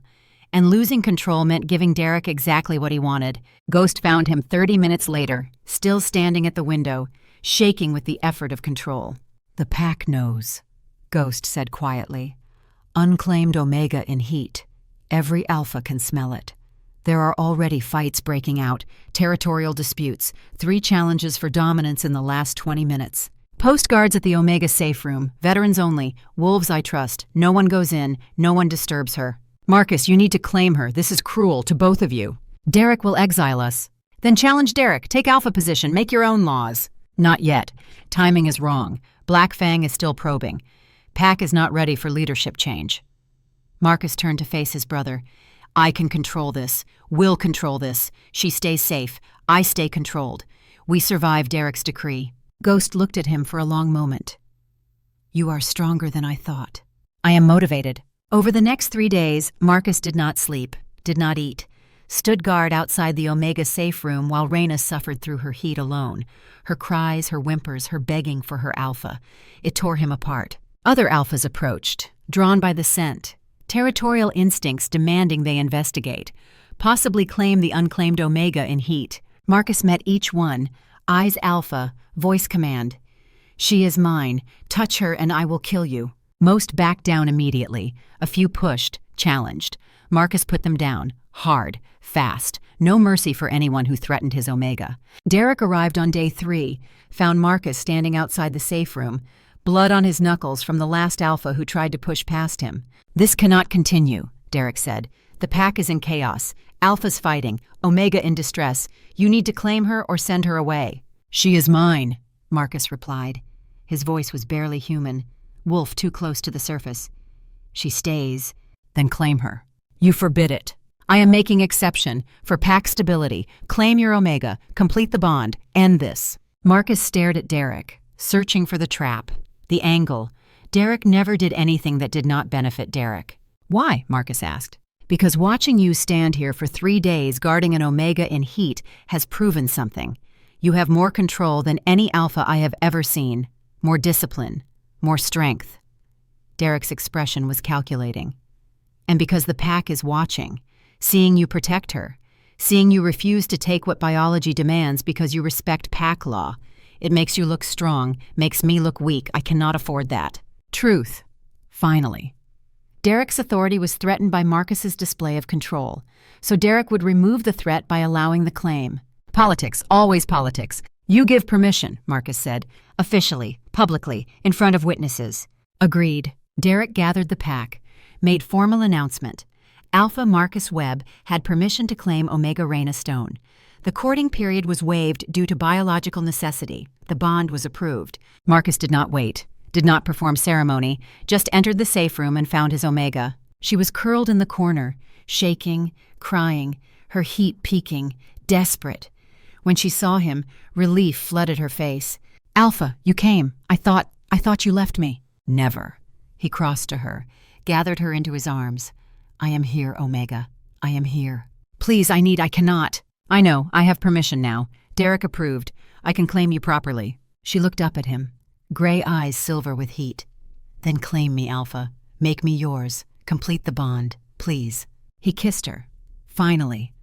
And losing control meant giving Derek exactly what he wanted. Ghost found him 30 minutes later, still standing at the window, shaking with the effort of control. "The Pack knows," Ghost said quietly. "Unclaimed Omega in heat. Every Alpha can smell it. There are already fights breaking out, territorial disputes, 3 challenges for dominance in the last 20 minutes. Post guards at the Omega safe room, veterans only, wolves I trust. No one goes in, no one disturbs her. Marcus, you need to claim her. This is cruel to both of you. Derek will exile us." "Then challenge Derek. Take Alpha position. Make your own laws." "Not yet. Timing is wrong. Black Fang is still probing. Pack is not ready for leadership change." Marcus turned to face his brother. "I can control this. Will control this. She stays safe. I stay controlled. We survive Derek's decree." Ghost looked at him for a long moment. "You are stronger than I thought." "I am motivated." Over the next 3 days, Marcus did not sleep, did not eat, stood guard outside the Omega safe room while Reyna suffered through her heat alone, her cries, her whimpers, her begging for her Alpha. It tore him apart. Other Alphas approached, drawn by the scent, territorial instincts demanding they investigate, possibly claim the unclaimed Omega in heat. Marcus met each one, eyes Alpha, voice command. "She is mine. Touch her and I will kill you." Most backed down immediately. A few pushed, challenged. Marcus put them down, hard, fast, No mercy for anyone who threatened his Omega. Derek arrived on day 3, found Marcus standing outside the safe room, blood on his knuckles from the last Alpha who tried to push past him. "This cannot continue," Derek said. "The pack is in chaos. Alpha's fighting. Omega in distress. You need to claim her or send her away." "She is mine," Marcus replied. His voice was barely human. Wolf too close to the surface. "She stays." "Then claim her." "You forbid it." "I am making exception. For pack stability. Claim your Omega. Complete the bond. End this." Marcus stared at Derek, searching for the trap, the angle. Derek never did anything that did not benefit Derek. "Why?" Marcus asked. "Because watching you stand here for 3 days guarding an Omega in heat has proven something. You have more control than any Alpha I have ever seen. More discipline. More strength." Derek's expression was calculating. "And because the pack is watching, seeing you protect her, seeing you refuse to take what biology demands because you respect pack law, it makes you look strong, makes me look weak. I cannot afford that." Truth. Finally. Derek's authority was threatened by Marcus's display of control, so Derek would remove the threat by allowing the claim. "Politics, always politics. You give permission," Marcus said, "officially, publicly, in front of witnesses." Agreed. Derek gathered the pack, made formal announcement. Alpha Marcus Webb had permission to claim Omega Reyna Stone. The courting period was waived due to biological necessity. The bond was approved. Marcus did not wait, did not perform ceremony, just entered the safe room and found his Omega. She was curled in the corner, shaking, crying, her heat peaking, desperate. When she saw him, relief flooded her face. "Alpha, you came. I thought you left me." "Never." He crossed to her, gathered her into his arms. "I am here, Omega. I am here." "Please, I cannot." "I know, I have permission now. Derek approved. I can claim you properly." She looked up at him, gray eyes silver with heat. "Then claim me, Alpha. Make me yours. Complete the bond, please." He kissed her. Finally.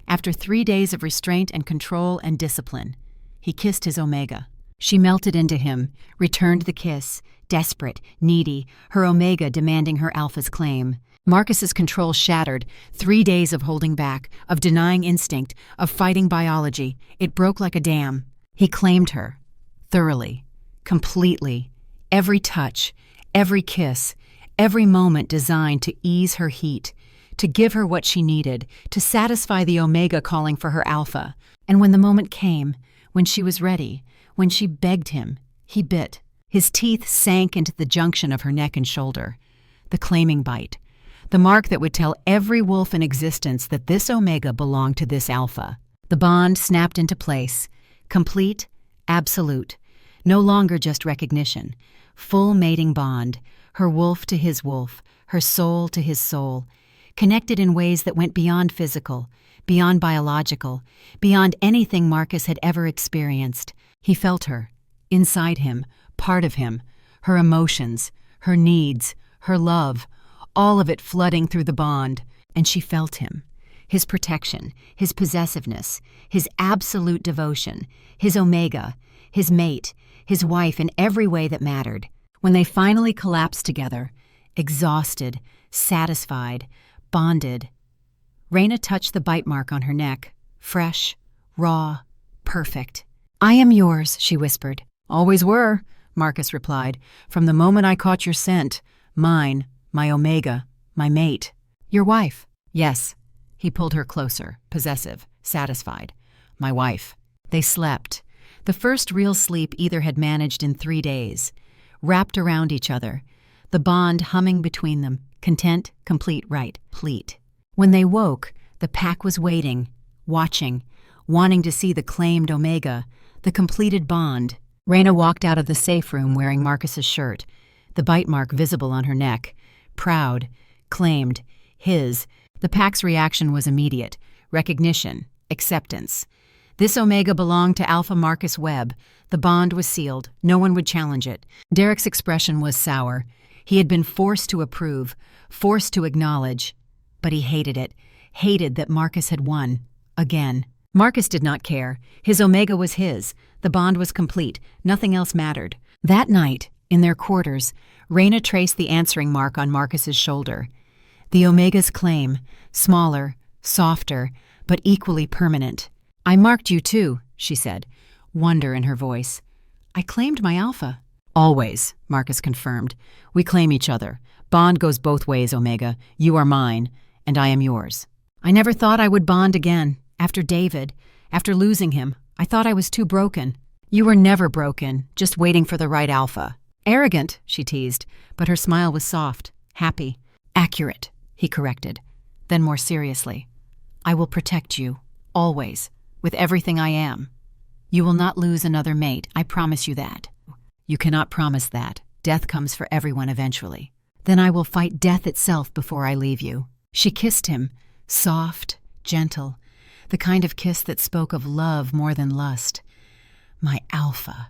After 3 days of restraint and control and discipline, he kissed his Omega. She melted into him, returned the kiss, desperate, needy, her Omega demanding her Alpha's claim. Marcus's control shattered. 3 days of holding back, of denying instinct, of fighting biology. It broke like a dam. He claimed her. Thoroughly. Completely. Every touch, every kiss, every moment designed to ease her heat, to give her what she needed, to satisfy the Omega calling for her Alpha. And when the moment came, when she was ready, when she begged him, he bit. His teeth sank into the junction of her neck and shoulder. The claiming bite. The mark that would tell every wolf in existence that this Omega belonged to this Alpha. The bond snapped into place. Complete, absolute. No longer just recognition. Full mating bond. Her wolf to his wolf. Her soul to his soul. Connected in ways that went beyond physical, beyond biological, beyond anything Marcus had ever experienced. He felt her. Inside him. Part of him. Her emotions. Her needs. Her love. All of it flooding through the bond, and she felt him. His protection, his possessiveness, his absolute devotion, his Omega, his mate, his wife in every way that mattered. When they finally collapsed together, exhausted, satisfied, bonded, Reyna touched the bite mark on her neck, fresh, raw, perfect. "I am yours," she whispered. "Always were," Marcus replied. "From the moment I caught your scent. Mine. My Omega, my mate." "Your wife?" "Yes." He pulled her closer, possessive, satisfied. "My wife." They slept. The first real sleep either had managed in 3 days. Wrapped around each other. The bond humming between them. Content, complete, right, pleat. When they woke, the pack was waiting, watching, wanting to see the claimed Omega, the completed bond. Reyna walked out of the safe room wearing Marcus's shirt, the bite mark visible on her neck. Proud, claimed, his. The pack's reaction was immediate. Recognition, acceptance. This Omega belonged to Alpha Marcus Webb. The bond was sealed. No one would challenge it. Derek's expression was sour. He had been forced to approve, forced to acknowledge. But he hated it. Hated that Marcus had won. Again. Marcus did not care. His Omega was his. The bond was complete. Nothing else mattered. That night, in their quarters, Reyna traced the answering mark on Marcus's shoulder. The Omega's claim, smaller, softer, but equally permanent. "I marked you too," she said, wonder in her voice. "I claimed my alpha." "Always," Marcus confirmed. "We claim each other. Bond goes both ways, Omega. You are mine, and I am yours." "I never thought I would bond again. After David, after losing him, I thought I was too broken." "You were never broken, just waiting for the right alpha." "Arrogant," she teased, but her smile was soft, happy. "Accurate," he corrected. Then more seriously, "I will protect you, always, with everything I am. You will not lose another mate, I promise you that." "You cannot promise that. Death comes for everyone eventually." "Then I will fight death itself before I leave you." She kissed him, soft, gentle, the kind of kiss that spoke of love more than lust. My alpha.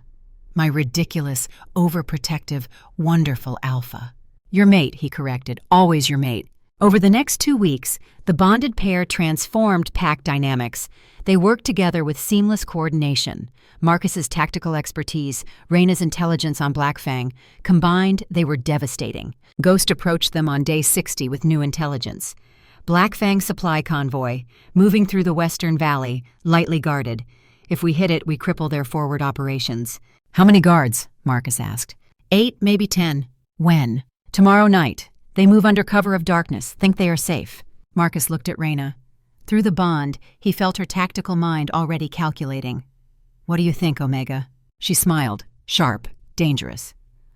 My ridiculous, overprotective, wonderful alpha. "Your mate," he corrected, "always your mate." Over the next 2 weeks, the bonded pair transformed pack dynamics. They worked together with seamless coordination. Marcus's tactical expertise, Reyna's intelligence on Black Fang. Combined, they were devastating. Ghost approached them on day 60 with new intelligence. Black Fang supply convoy, moving through the Western Valley, lightly guarded. If we hit it, we cripple their forward operations. "How many guards?" Marcus asked. 8, maybe 10. "When?" "Tomorrow night. They move under cover of darkness, think they are safe." Marcus looked at Reyna. Through the bond, he felt her tactical mind already calculating. "What do you think, Omega?" She smiled, sharp, dangerous.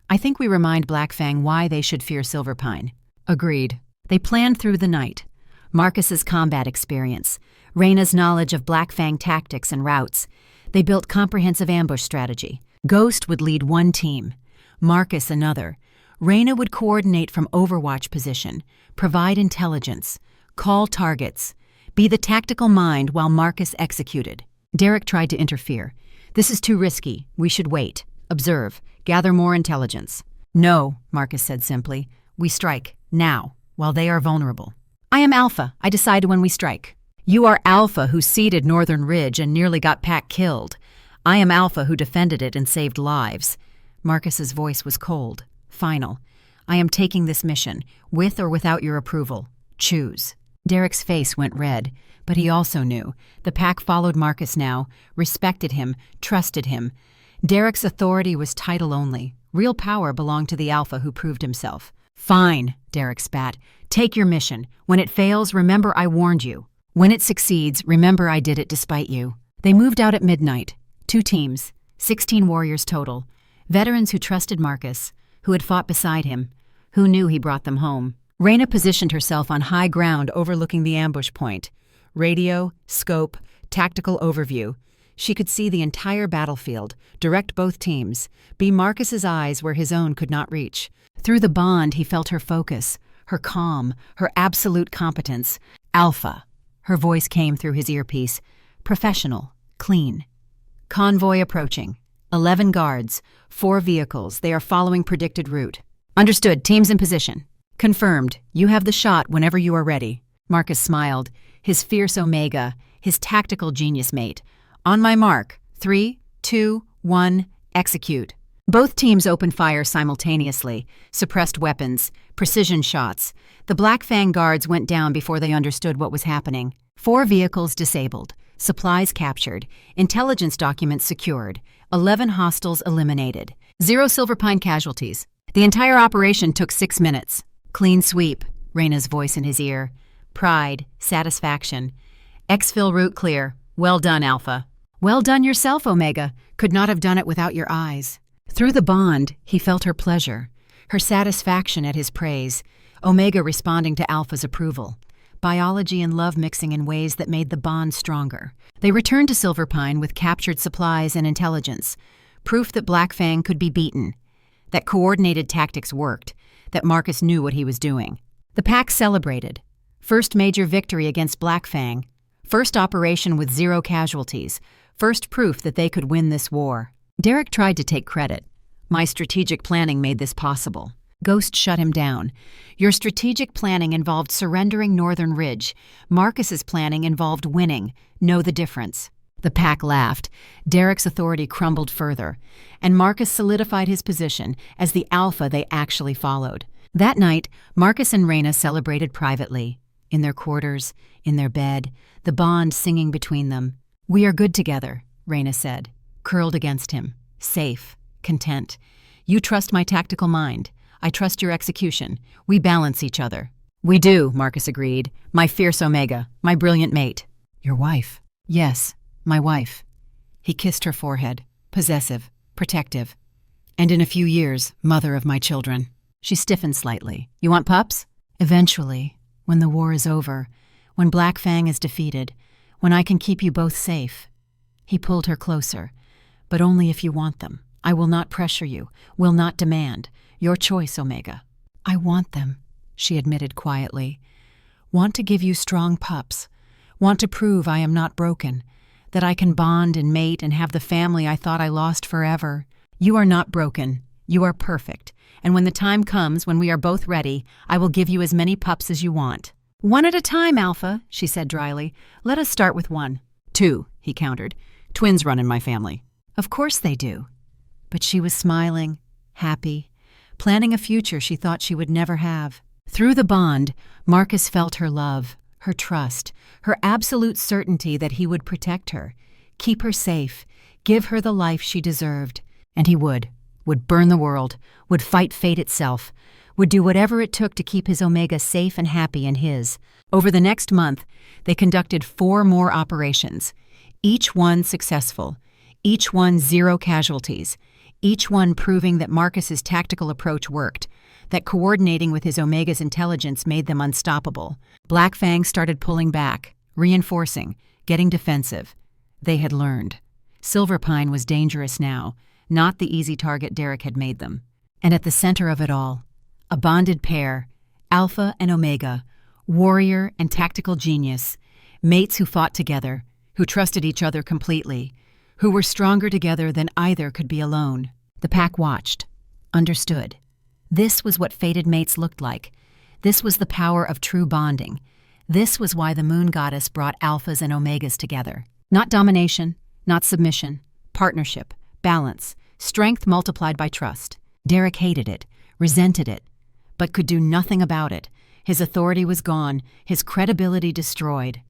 "I think we remind Black Fang why they should fear Silverpine." "Agreed." They planned through the night. Marcus's combat experience, Reyna's knowledge of Black Fang tactics and routes. They built comprehensive ambush strategy. Ghost would lead one team, Marcus another. Reyna would coordinate from overwatch position, provide intelligence, call targets, be the tactical mind while Marcus executed. Derek tried to interfere. "This is too risky. We should wait. Observe. Gather more intelligence." "No," Marcus said simply. "We strike, now, while they are vulnerable." "I am Alpha. I decide when we strike." "You are Alpha who ceded Northern Ridge and nearly got Pac killed. I am Alpha who defended it and saved lives." Marcus's voice was cold, final. "I am taking this mission, with or without your approval. Choose." Derek's face went red, but he also knew. The pack followed Marcus now, respected him, trusted him. Derek's authority was title only. Real power belonged to the Alpha who proved himself. "Fine," Derek spat. "Take your mission. When it fails, remember I warned you. When it succeeds, remember I did it despite you." They moved out at midnight. 2 teams, 16 warriors total. Veterans who trusted Marcus, who had fought beside him, who knew he brought them home. Reyna positioned herself on high ground overlooking the ambush point. Radio, scope, tactical overview. She could see the entire battlefield, direct both teams, be Marcus's eyes where his own could not reach. Through the bond, he felt her focus, her calm, her absolute competence. "Alpha." Her voice came through his earpiece. "Professional, clean." Convoy approaching. 11 guards, 4 vehicles. They are following predicted route. "Understood. Teams in position." "Confirmed. You have the shot whenever you are ready." Marcus smiled, his fierce Omega, his tactical genius mate. "On my mark. 3, 2, 1, execute." Both teams opened fire simultaneously, suppressed weapons, precision shots. The Black Fang guards went down before they understood what was happening. 4 vehicles disabled, supplies captured, intelligence documents secured, 11 hostiles eliminated, 0 Silverpine casualties. The entire operation took 6 minutes. "Clean sweep," Reyna's voice in his ear. Pride, satisfaction. "Exfil route clear. Well done, Alpha." "Well done yourself, Omega. Could not have done it without your eyes." Through the bond, he felt her pleasure, her satisfaction at his praise, Omega responding to Alpha's approval. Biology and love mixing in ways that made the bond stronger. They returned to Silverpine with captured supplies and intelligence, proof that Black Fang could be beaten, that coordinated tactics worked, that Marcus knew what he was doing. The pack celebrated. First major victory against Black Fang. First operation with 0 casualties. First proof that they could win this war. Derek tried to take credit. "My strategic planning made this possible." Ghost shut him down. "Your strategic planning involved surrendering Northern Ridge. Marcus's planning involved winning. Know the difference." The pack laughed. Derek's authority crumbled further, and Marcus solidified his position as the Alpha they actually followed. That night, Marcus and Reyna celebrated privately. in their quarters, in their bed, the bond singing between them. "We are good together," Reyna said, curled against him, safe, content. "You trust my tactical mind. I trust your execution. We balance each other." "We do," Marcus agreed. "My fierce Omega, my brilliant mate." "Your wife?" "Yes, my wife." He kissed her forehead, possessive, protective. "And in a few years, mother of my children." She stiffened slightly. "You want pups?" "Eventually, when the war is over, when Black Fang is defeated, when I can keep you both safe." He pulled her closer. "But only if you want them. I will not pressure you, will not demand. Your choice, Omega." "I want them," she admitted quietly. "Want to give you strong pups. Want to prove I am not broken, that I can bond and mate and have the family I thought I lost forever. You are not broken. You are perfect. And when the time comes, when we are both ready, I will give you as many pups as you want." "One at a time, Alpha," she said dryly. "Let us start with one." "Two," he countered. "Twins run in my family." "Of course they do." But she was smiling, happy, planning a future she thought she would never have. Through the bond, Marcus felt her love, her trust, her absolute certainty that he would protect her, keep her safe, give her the life she deserved. And he would burn the world, would fight fate itself, would do whatever it took to keep his Omega safe and happy in his. Over the next month, they conducted 4 more operations, each one successful, each one 0 casualties, each one proving that Marcus's tactical approach worked, that coordinating with his Omega's intelligence made them unstoppable. Black Fang started pulling back, reinforcing, getting defensive. They had learned. Silver Pine was dangerous now, not the easy target Derek had made them. And at the center of it all, a bonded pair, Alpha and Omega, warrior and tactical genius, mates who fought together, who trusted each other completely, who were stronger together than either could be alone. The pack watched, understood. This was what fated mates looked like. This was the power of true bonding. This was why the moon goddess brought Alphas and Omegas together. Not domination, not submission, partnership, balance, strength multiplied by trust. Derek hated it, resented it, but could do nothing about it. His authority was gone, his credibility destroyed.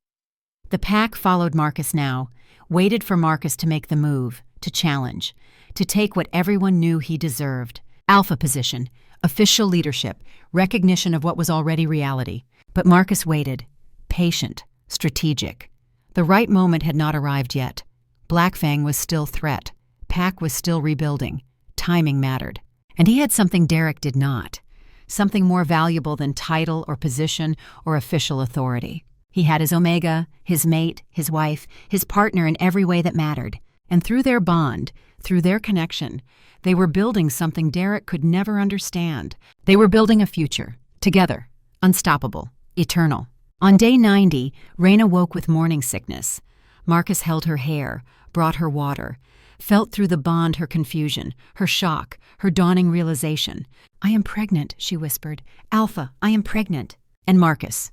The pack followed Marcus now, waited for Marcus to make the move, to challenge, to take what everyone knew he deserved. Alpha position, official leadership, recognition of what was already reality. But Marcus waited, patient, strategic. The right moment had not arrived yet. Black Fang was still threat. Pack was still rebuilding. Timing mattered. And he had something Derek did not. Something more valuable than title or position or official authority. He had his Omega, his mate, his wife, his partner in every way that mattered. And through their bond, through their connection, they were building something Derek could never understand. They were building a future, together, unstoppable, eternal. On day 90, Reyna woke with morning sickness. Marcus held her hair, brought her water, felt through the bond her confusion, her shock, her dawning realization. "I am pregnant," she whispered. "Alpha, I am pregnant." And Marcus,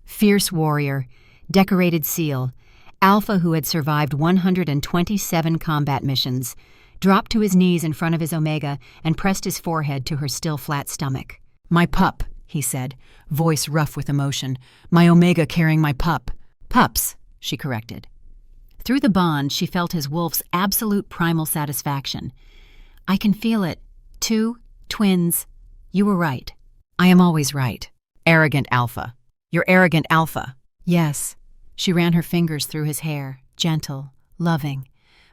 fierce warrior, decorated SEAL, Alpha who had survived 127 combat missions, dropped to his knees in front of his Omega and pressed his forehead to her still flat stomach. "My pup," he said, voice rough with emotion. "My Omega carrying my pup." "Pups," she corrected. Through the bond, she felt his wolf's absolute primal satisfaction. "I can feel it. 2 twins. You were right. I am always right." "Arrogant Alpha. You're arrogant Alpha." "Yes." She ran her fingers through his hair, gentle, loving.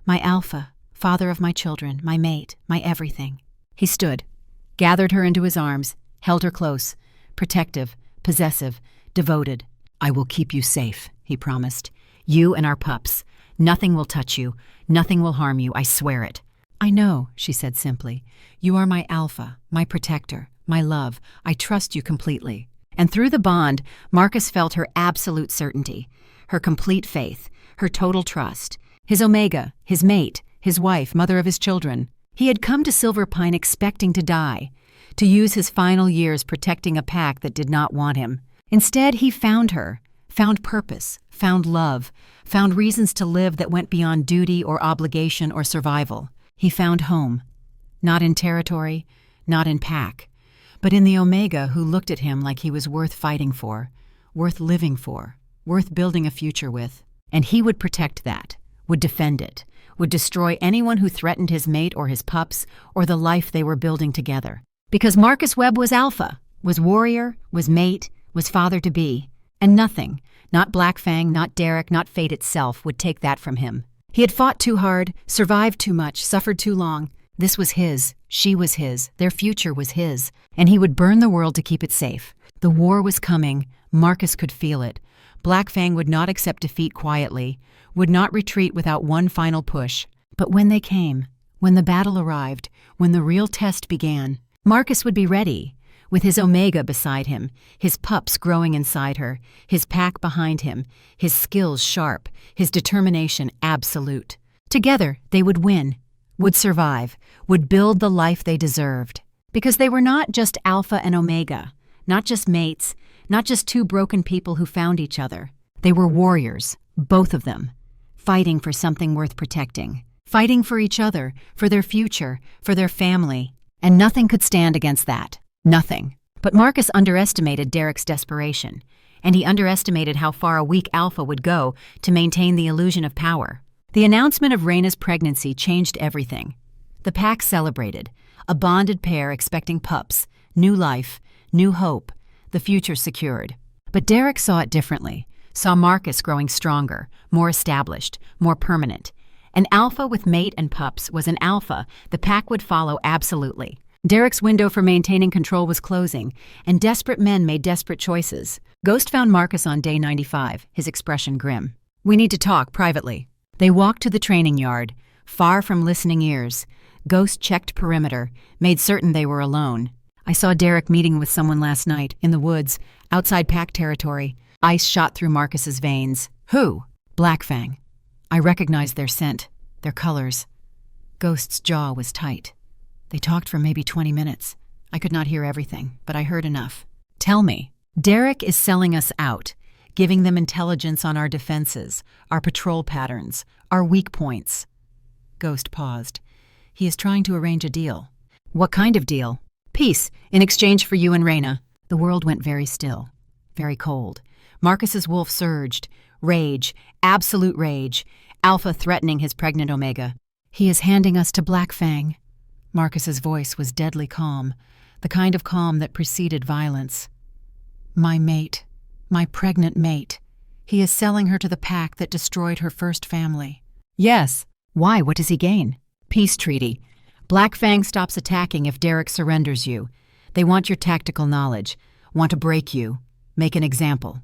"My Alpha, father of my children, my mate, my everything." He stood, gathered her into his arms, held her close, protective, possessive, devoted. "I will keep you safe," he promised. "You and our pups. Nothing will touch you. Nothing will harm you. I swear it." "I know," she said simply. "You are my Alpha, my protector, my love. I trust you completely." And through the bond, Marcus felt her absolute certainty, her complete faith, her total trust. His Omega, his mate, his wife, mother of his children. He had come to Silver Pine expecting to die, to use his final years protecting a pack that did not want him. Instead, he found her, found purpose, found love, found reasons to live that went beyond duty or obligation or survival. He found home, not in territory, not in pack, but in the Omega who looked at him like he was worth fighting for, worth living for, worth building a future with. And he would protect that, would defend it, would destroy anyone who threatened his mate or his pups or the life they were building together. Because Marcus Webb was alpha, was warrior, was mate, was father-to-be, and nothing, not Black Fang, not Derek, not fate itself, would take that from him. He had fought too hard, survived too much, suffered too long. This was his, she was his, their future was his, and he would burn the world to keep it safe. The war was coming, Marcus could feel it. Black Fang would not accept defeat quietly, would not retreat without one final push. But when they came, when the battle arrived, when the real test began, Marcus would be ready, with his Omega beside him, his pups growing inside her, his pack behind him, his skills sharp, his determination absolute. Together, they would win, would survive, would build the life they deserved. Because they were not just Alpha and Omega, not just mates, not just two broken people who found each other. They were warriors, both of them, fighting for something worth protecting, fighting for each other, for their future, for their family, and nothing could stand against that. Nothing. But Marcus underestimated Derek's desperation, and he underestimated how far a weak alpha would go to maintain the illusion of power. The announcement of Reyna's pregnancy changed everything. The pack celebrated, a bonded pair expecting pups, new life, new hope, the future secured. But Derek saw it differently, saw Marcus growing stronger, more established, more permanent. An alpha with mate and pups was an alpha the pack would follow absolutely. Derek's window for maintaining control was closing, and desperate men made desperate choices. Ghost found Marcus on day 95, his expression grim. "We need to talk privately." They walked to the training yard, far from listening ears. Ghost checked perimeter, made certain they were alone. "I saw Derek meeting with someone last night, in the woods, outside pack territory." Ice shot through Marcus's veins. "Who?" "Black Fang. I recognized their scent, their colors." Ghost's jaw was tight. "They talked for maybe 20 minutes. I could not hear everything, but I heard enough." "Tell me." "Derek is selling us out, giving them intelligence on our defenses, our patrol patterns, our weak points." Ghost paused. "He is trying to arrange a deal." "What kind of deal?" "Peace, in exchange for you and Reyna." The world went very still, very cold. Marcus's wolf surged. Rage, absolute rage. Alpha threatening his pregnant Omega. "He is handing us to Black Fang." Marcus's voice was deadly calm, the kind of calm that preceded violence. "My mate, my pregnant mate. He is selling her to the pack that destroyed her first family." "Yes. Why? What does he gain?" "Peace treaty. Black Fang stops attacking if Derek surrenders you. They want your tactical knowledge, want to break you, make an example."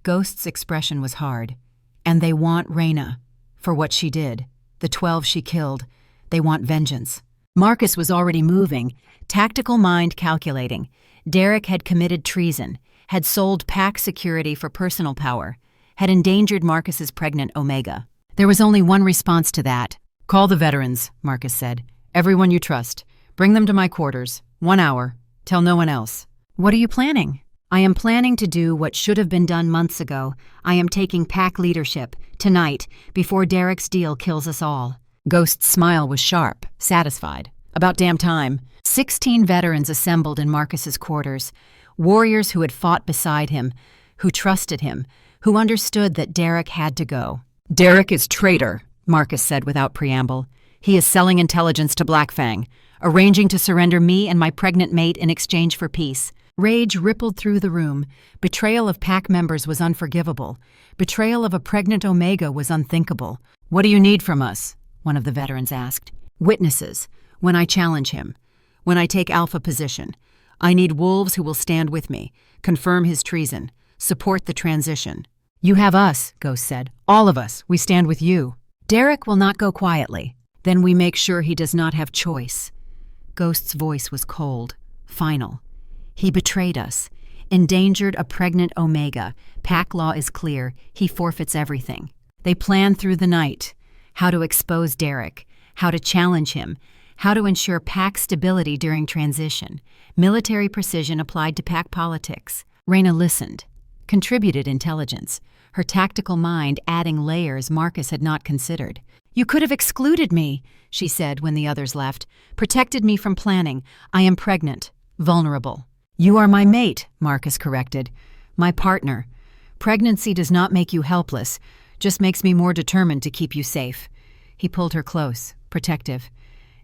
Ghost's expression was hard. "And they want Reyna, for what she did, the 12 she killed. They want vengeance." Marcus was already moving, tactical mind calculating. Derek had committed treason, had sold pack security for personal power, had endangered Marcus's pregnant Omega. There was only one response to that. "Call the veterans," Marcus said. "Everyone you trust. Bring them to my quarters. 1 hour. Tell no one else." "What are you planning?" "I am planning to do what should have been done months ago. I am taking pack leadership, tonight, before Derek's deal kills us all." Ghost's smile was sharp, satisfied. "About damn time." 16 veterans assembled in Marcus's quarters, warriors who had fought beside him, who trusted him, who understood that Derek had to go. "Derek is traitor," Marcus said without preamble. "He is selling intelligence to Black Fang, arranging to surrender me and my pregnant mate in exchange for peace." Rage rippled through the room. Betrayal of pack members was unforgivable. Betrayal of a pregnant Omega was unthinkable. "What do you need from us?" one of the veterans asked. "Witnesses, when I challenge him, when I take alpha position. I need wolves who will stand with me, confirm his treason, support the transition." "You have us," Ghost said. "All of us. We stand with you." "Derek will not go quietly. Then we make sure he does not have choice." Ghost's voice was cold, final. "He betrayed us, endangered a pregnant Omega. Pack law is clear. He forfeits everything." They planned through the night how to expose Derek, how to challenge him, how to ensure pack stability during transition. Military precision applied to pack politics. Reyna listened, contributed intelligence, her tactical mind adding layers Marcus had not considered. "You could have excluded me," she said when the others left, "protected me from planning. I am pregnant, vulnerable." "You are my mate," Marcus corrected. My partner. Pregnancy does not make you helpless, just makes me more determined to keep you safe. He pulled her close, protective.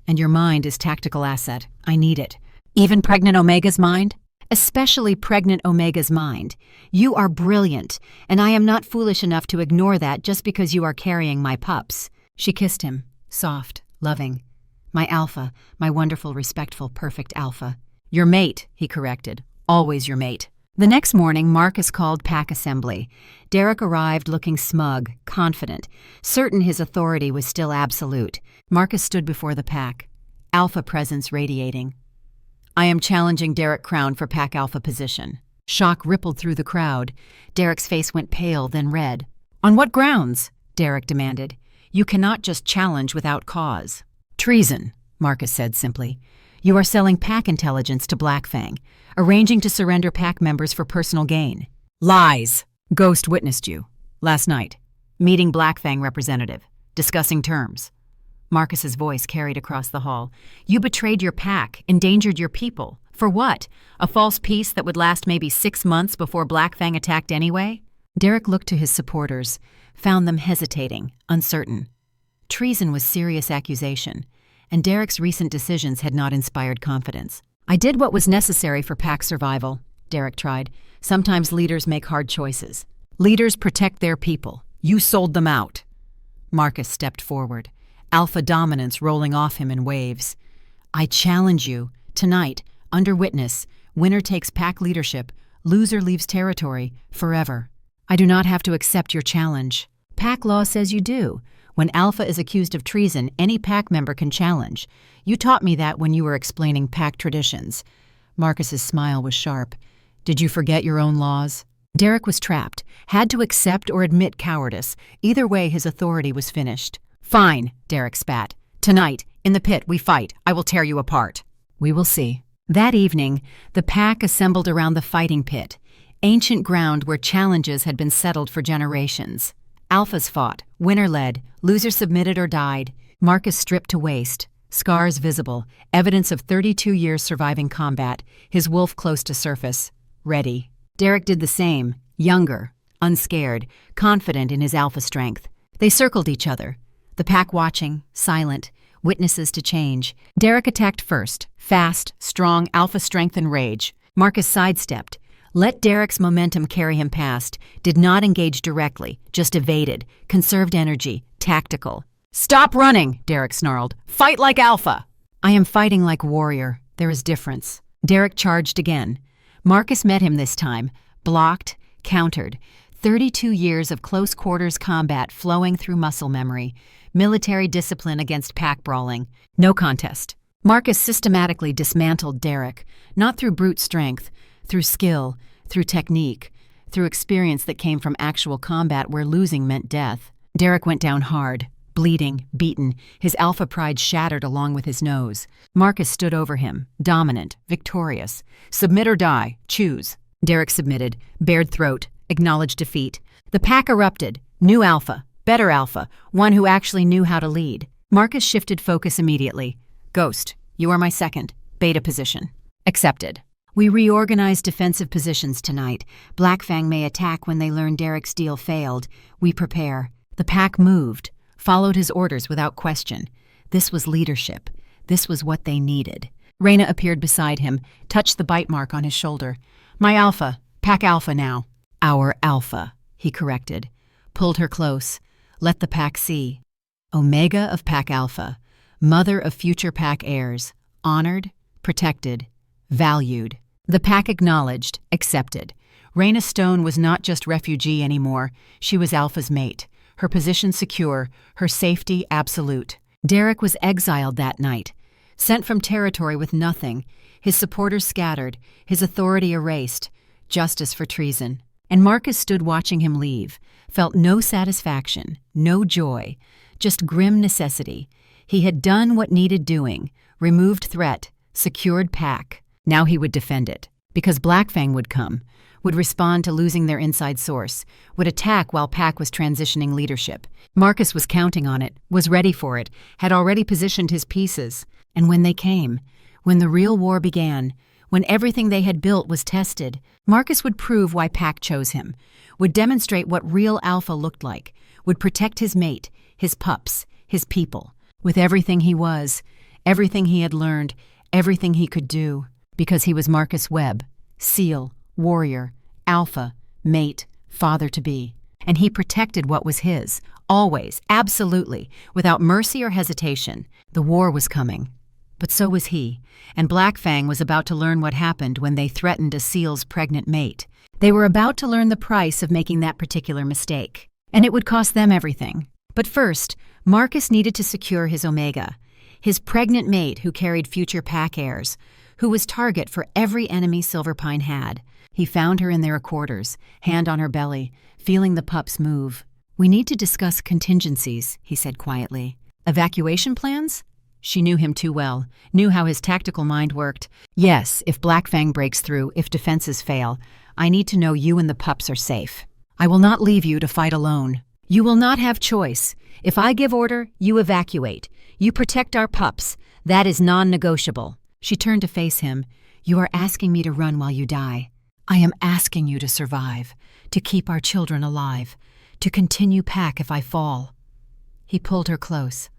And your mind is tactical asset. I need it. Even pregnant Omega's mind? Especially pregnant Omega's mind. You are brilliant, and I am not foolish enough to ignore that just because you are carrying my pups. She kissed him, soft, loving. My alpha, my wonderful, respectful, perfect alpha. Your mate, he corrected. Always your mate. The next morning, Marcus called pack assembly. Derek arrived looking smug, confident, certain his authority was still absolute. Marcus stood before the pack, alpha presence radiating. I am challenging Derek Crown for pack alpha position. Shock rippled through the crowd. Derek's face went pale, then red. On what grounds? Derek demanded. You cannot just challenge without cause. Treason, Marcus said simply. You are selling pack intelligence to Blackfang, arranging to surrender pack members for personal gain. Lies. Ghost witnessed you. Last night. Meeting Blackfang representative. Discussing terms. Marcus's voice carried across the hall. You betrayed your pack, endangered your people. For what? A false peace that would last maybe 6 months before Blackfang attacked anyway? Derek looked to his supporters, found them hesitating, uncertain. Treason was serious accusation, and Derek's recent decisions had not inspired confidence. I did what was necessary for pack survival, Derek tried. Sometimes leaders make hard choices. Leaders protect their people. You sold them out. Marcus stepped forward, alpha dominance rolling off him in waves. I challenge you, tonight, under witness, winner takes pack leadership, loser leaves territory, forever. I do not have to accept your challenge. Pack law says you do. When alpha is accused of treason, any pack member can challenge. You taught me that when you were explaining pack traditions. Marcus's smile was sharp. Did you forget your own laws? Derek was trapped, had to accept or admit cowardice. Either way, his authority was finished. Fine, Derek spat. Tonight, in the pit, we fight. I will tear you apart. We will see. That evening, the pack assembled around the fighting pit, ancient ground where challenges had been settled for generations. Alphas fought, winner led, loser submitted or died. Marcus stripped to waist, scars visible, evidence of 32 years surviving combat, his wolf close to surface, ready. Derek did the same, younger, unscared, confident in his alpha strength. They circled each other, the pack watching, silent, witnesses to change. Derek attacked first, fast, strong, alpha strength and rage. Marcus sidestepped. Let Derek's momentum carry him past, did not engage directly, just evaded, conserved energy, tactical. Stop running, Derek snarled. Fight like alpha. I am fighting like warrior. There is difference. Derek charged again. Marcus met him this time, blocked, countered. 32 years of close quarters combat flowing through muscle memory, military discipline against pack brawling. No contest. Marcus systematically dismantled Derek, not through brute strength, through skill, through technique, through experience that came from actual combat where losing meant death. Derek went down hard, bleeding, beaten, his alpha pride shattered along with his nose. Marcus stood over him, dominant, victorious. Submit or die, choose. Derek submitted, bared throat, acknowledged defeat. The pack erupted, new alpha, better alpha, one who actually knew how to lead. Marcus shifted focus immediately. Ghost, you are my second. Beta position. Accepted. We reorganized defensive positions tonight. Blackfang may attack when they learn Derek's deal failed. We prepare. The pack moved, followed his orders without question. This was leadership. This was what they needed. Reyna appeared beside him, touched the bite mark on his shoulder. My alpha. Pack alpha now. Our alpha, he corrected. Pulled her close. Let the pack see. Omega of pack alpha. Mother of future pack heirs. Honored, protected, valued. The pack acknowledged, accepted. Reyna Stone was not just refugee anymore. She was Alpha's mate. Her position secure, her safety absolute. Derek was exiled that night, sent from territory with nothing, his supporters scattered, his authority erased. Justice for treason. And Marcus stood watching him leave, felt no satisfaction, no joy, just grim necessity. He had done what needed doing, removed threat, secured pack. Now he would defend it, because Blackfang would come, would respond to losing their inside source, would attack while pack was transitioning leadership. Marcus was counting on it, was ready for it, had already positioned his pieces. And when they came, when the real war began, when everything they had built was tested, Marcus would prove why Pack chose him, would demonstrate what real alpha looked like, would protect his mate, his pups, his people, with everything he was, everything he had learned, everything he could do, because he was Marcus Webb, SEAL, warrior, alpha, mate, father-to-be. And he protected what was his, always, absolutely, without mercy or hesitation. The war was coming. But so was he, and Black Fang was about to learn what happened when they threatened a SEAL's pregnant mate. They were about to learn the price of making that particular mistake, and it would cost them everything. But first, Marcus needed to secure his Omega, his pregnant mate who carried future Pack heirs, who was target for every enemy Silverpine had. He found her in their quarters, hand on her belly, feeling the pups move. "We need to discuss contingencies," he said quietly. "Evacuation plans?" She knew him too well, knew how his tactical mind worked. "Yes, if Black Fang breaks through, if defenses fail, I need to know you and the pups are safe. I will not leave you to fight alone. You will not have choice. If I give order, you evacuate. You protect our pups. That is non-negotiable." She turned to face him. "You are asking me to run while you die. I am asking you to survive, to keep our children alive, to continue Pack if I fall." He pulled her close.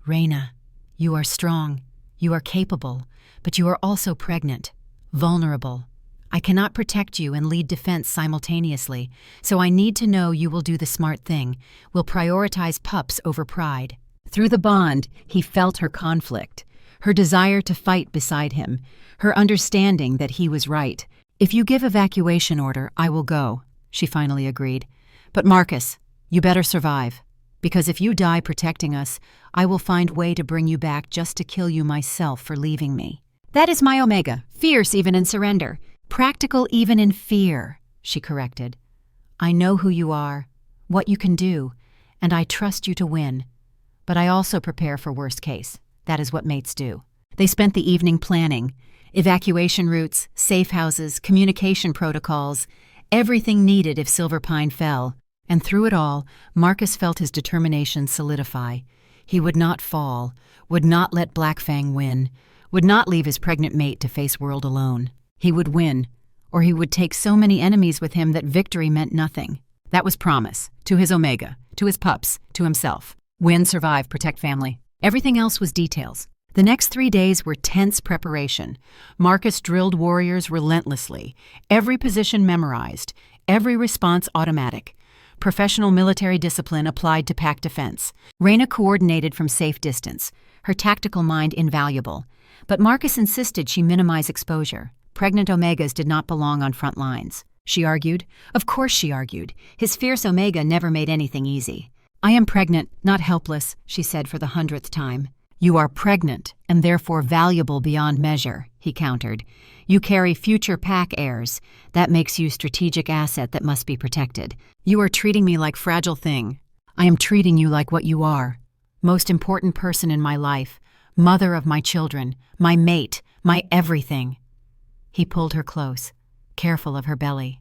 "Reyna, you are strong, you are capable, but you are also pregnant, vulnerable. I cannot protect you and lead defense simultaneously, so I need to know you will do the smart thing, will prioritize pups over pride." Through the bond, he felt her conflict, her desire to fight beside him, her understanding that he was right. "If you give evacuation order, I will go," she finally agreed. "But Marcus, you better survive. Because if you die protecting us, I will find way to bring you back just to kill you myself for leaving me." "That is my Omega, fierce even in surrender, practical even in fear," she corrected. "I know who you are, what you can do, and I trust you to win. But I also prepare for worst case. That is what mates do." They spent the evening planning. Evacuation routes, safe houses, communication protocols, everything needed if Silverpine fell. And through it all, Marcus felt his determination solidify. He would not fall, would not let Black Fang win, would not leave his pregnant mate to face world alone. He would win, or he would take so many enemies with him that victory meant nothing. That was promise, to his Omega, to his pups, to himself. Win, survive, protect family. Everything else was details. The next 3 days were tense preparation. Marcus drilled warriors relentlessly, every position memorized, every response automatic. Professional military discipline applied to Pack defense. Reyna coordinated from safe distance, her tactical mind invaluable. But Marcus insisted she minimize exposure. Pregnant Omegas did not belong on front lines. She argued. Of course she argued. His fierce Omega never made anything easy. "I am pregnant, not helpless," she said for the 100th time. "You are pregnant, and therefore valuable beyond measure," he countered. "You carry future Pack heirs. That makes you strategic asset that must be protected. You are treating me like fragile thing. I am treating you like what you are. Most important person in my life, mother of my children, my mate, my everything." He pulled her close, careful of her belly.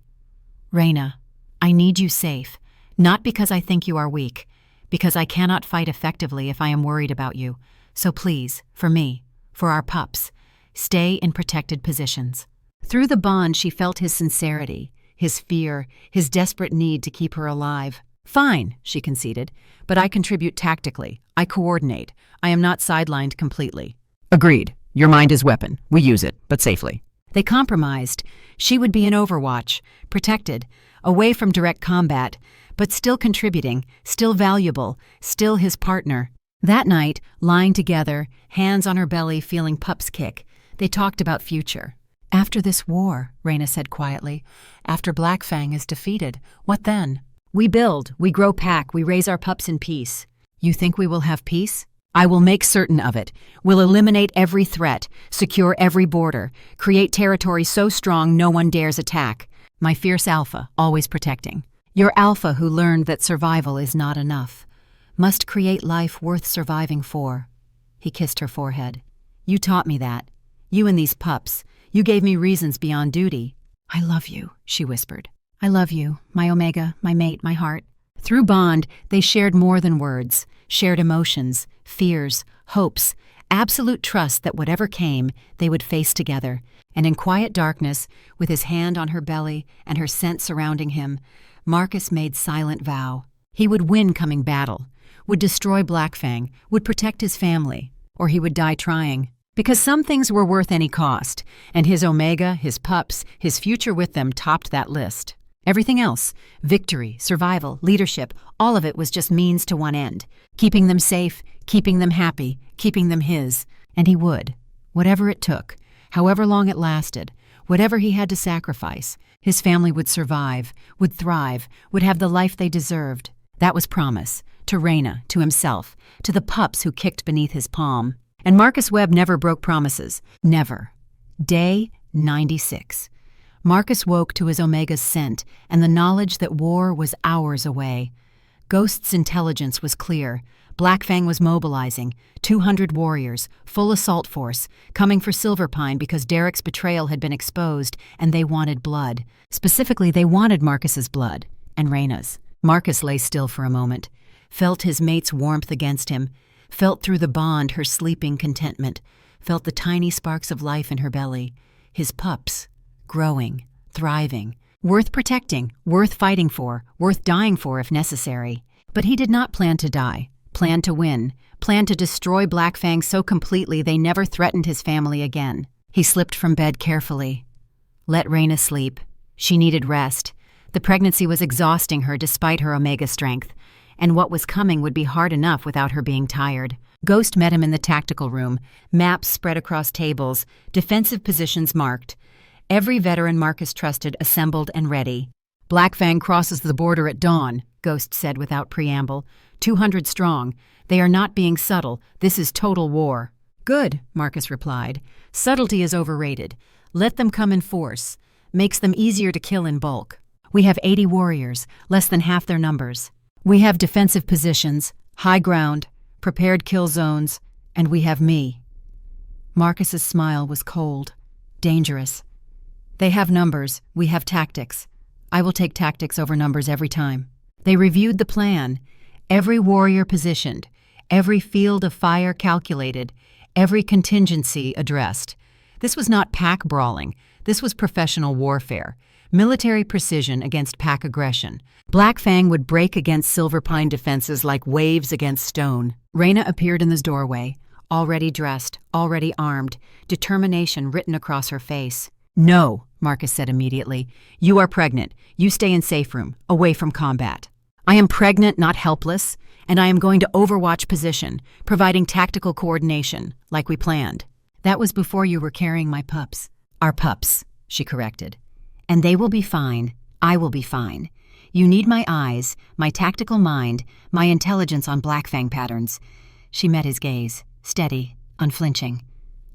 "Reyna, I need you safe, not because I think you are weak, because I cannot fight effectively if I am worried about you. So please, for me, for our pups, stay in protected positions." Through the bond, she felt his sincerity, his fear, his desperate need to keep her alive. "Fine," she conceded, "but I contribute tactically. I coordinate. I am not sidelined completely." "Agreed. Your mind is weapon. We use it, but safely." They compromised. She would be in Overwatch, protected, away from direct combat, but still contributing, still valuable, still his partner. That night, lying together, hands on her belly feeling pups kick, they talked about future. "After this war," Reyna said quietly, "after Black Fang is defeated, what then? We build, we grow Pack, we raise our pups in peace. You think we will have peace? I will make certain of it. We'll eliminate every threat, secure every border, create territory so strong no one dares attack. My fierce alpha, always protecting. Your alpha who learned that survival is not enough. Must create life worth surviving for." He kissed her forehead. "You taught me that. You and these pups. You gave me reasons beyond duty." "I love you," she whispered. "I love you, my Omega, my mate, my heart." Through bond, they shared more than words, shared emotions, fears, hopes, absolute trust that whatever came, they would face together. And in quiet darkness, with his hand on her belly and her scent surrounding him, Marcus made silent vow. He would win coming battle, would destroy Blackfang, would protect his family, or he would die trying. Because some things were worth any cost, and his Omega, his pups, his future with them topped that list. Everything else, victory, survival, leadership, all of it was just means to one end. Keeping them safe, keeping them happy, keeping them his. And he would. Whatever it took, however long it lasted, whatever he had to sacrifice, his family would survive, would thrive, would have the life they deserved. That was promise. To Reyna, to himself, to the pups who kicked beneath his palm. And Marcus Webb never broke promises. Never. Day 96. Marcus woke to his Omega's scent and the knowledge that war was hours away. Ghost's intelligence was clear. Blackfang was mobilizing, 200 warriors, full assault force, coming for Silverpine because Derek's betrayal had been exposed and they wanted blood. Specifically, they wanted Marcus's blood, and Reyna's. Marcus lay still for a moment, felt his mate's warmth against him, felt through the bond her sleeping contentment, felt the tiny sparks of life in her belly. His pups, growing, thriving, worth protecting, worth fighting for, worth dying for if necessary. But he did not plan to die, plan to win, plan to destroy Blackfang so completely they never threatened his family again. He slipped from bed carefully. Let Reyna sleep. She needed rest. The pregnancy was exhausting her despite her Omega strength, and what was coming would be hard enough without her being tired. Ghost met him in the tactical room, maps spread across tables, defensive positions marked. Every veteran Marcus trusted assembled and ready. Blackfang crosses the border at dawn, Ghost said without preamble. 200 strong. They are not being subtle. This is total war. Good, Marcus replied. Subtlety is overrated. Let them come in force. Makes them easier to kill in bulk. We have 80 warriors, less than half their numbers. We have defensive positions, high ground, prepared kill zones, and we have me. Marcus's smile was cold, dangerous. They have numbers, we have tactics. I will take tactics over numbers every time. They reviewed the plan, every warrior positioned, every field of fire calculated, every contingency addressed. This was not pack brawling, this was professional warfare. Military precision against pack aggression. Blackfang would break against Silverpine defenses like waves against stone. Reyna appeared in the doorway, already dressed, already armed, determination written across her face. No, Marcus said immediately. You are pregnant. You stay in safe room, away from combat. I am pregnant, not helpless, and I am going to overwatch position, providing tactical coordination, like we planned. That was before you were carrying my pups. Our pups, she corrected. And they will be fine. I will be fine. You need my eyes, my tactical mind, my intelligence on Blackfang patterns. She met his gaze, steady, unflinching.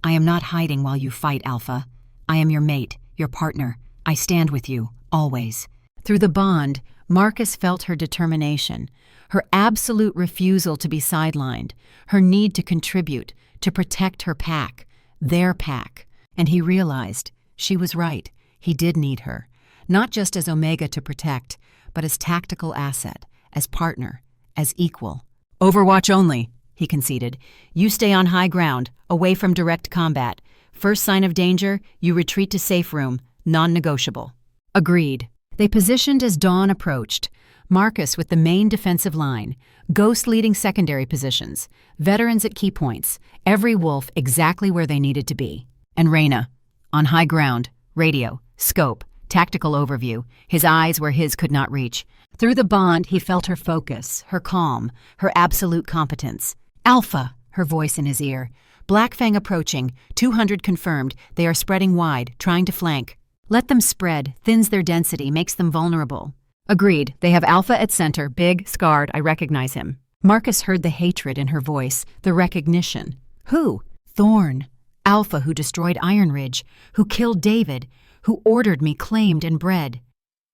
I am not hiding while you fight, Alpha. I am your mate, your partner. I stand with you, always. Through the bond, Marcus felt her determination, her absolute refusal to be sidelined, her need to contribute, to protect her pack, their pack. And he realized she was right. He did need her, not just as Omega to protect, but as tactical asset, as partner, as equal. Overwatch only, he conceded. You stay on high ground, away from direct combat. First sign of danger, you retreat to safe room, non-negotiable. Agreed. They positioned as dawn approached. Marcus with the main defensive line, Ghost leading secondary positions, veterans at key points, every wolf exactly where they needed to be. And Reyna, on high ground, radio, scope, tactical overview, his eyes where his could not reach. Through the bond, he felt her focus, her calm, her absolute competence. Alpha, her voice in his ear. Blackfang approaching, 200 confirmed. They are spreading wide, trying to flank. Let them spread, thins their density, makes them vulnerable. Agreed. They have Alpha at center, big, scarred, I recognize him. Marcus heard the hatred in her voice, the recognition. Who? Thorn. Alpha who destroyed Iron Ridge, who killed David, who ordered me claimed and bred.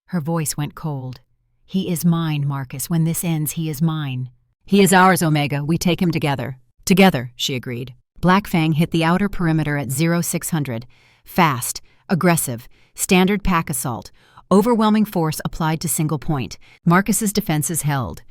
Her voice went cold. He is mine, Marcus. When this ends, he is mine. He is ours, Omega. We take him together. Together, she agreed. Blackfang hit the outer perimeter at 0600. Fast, aggressive, standard pack assault, overwhelming force applied to single point. Marcus's defenses held.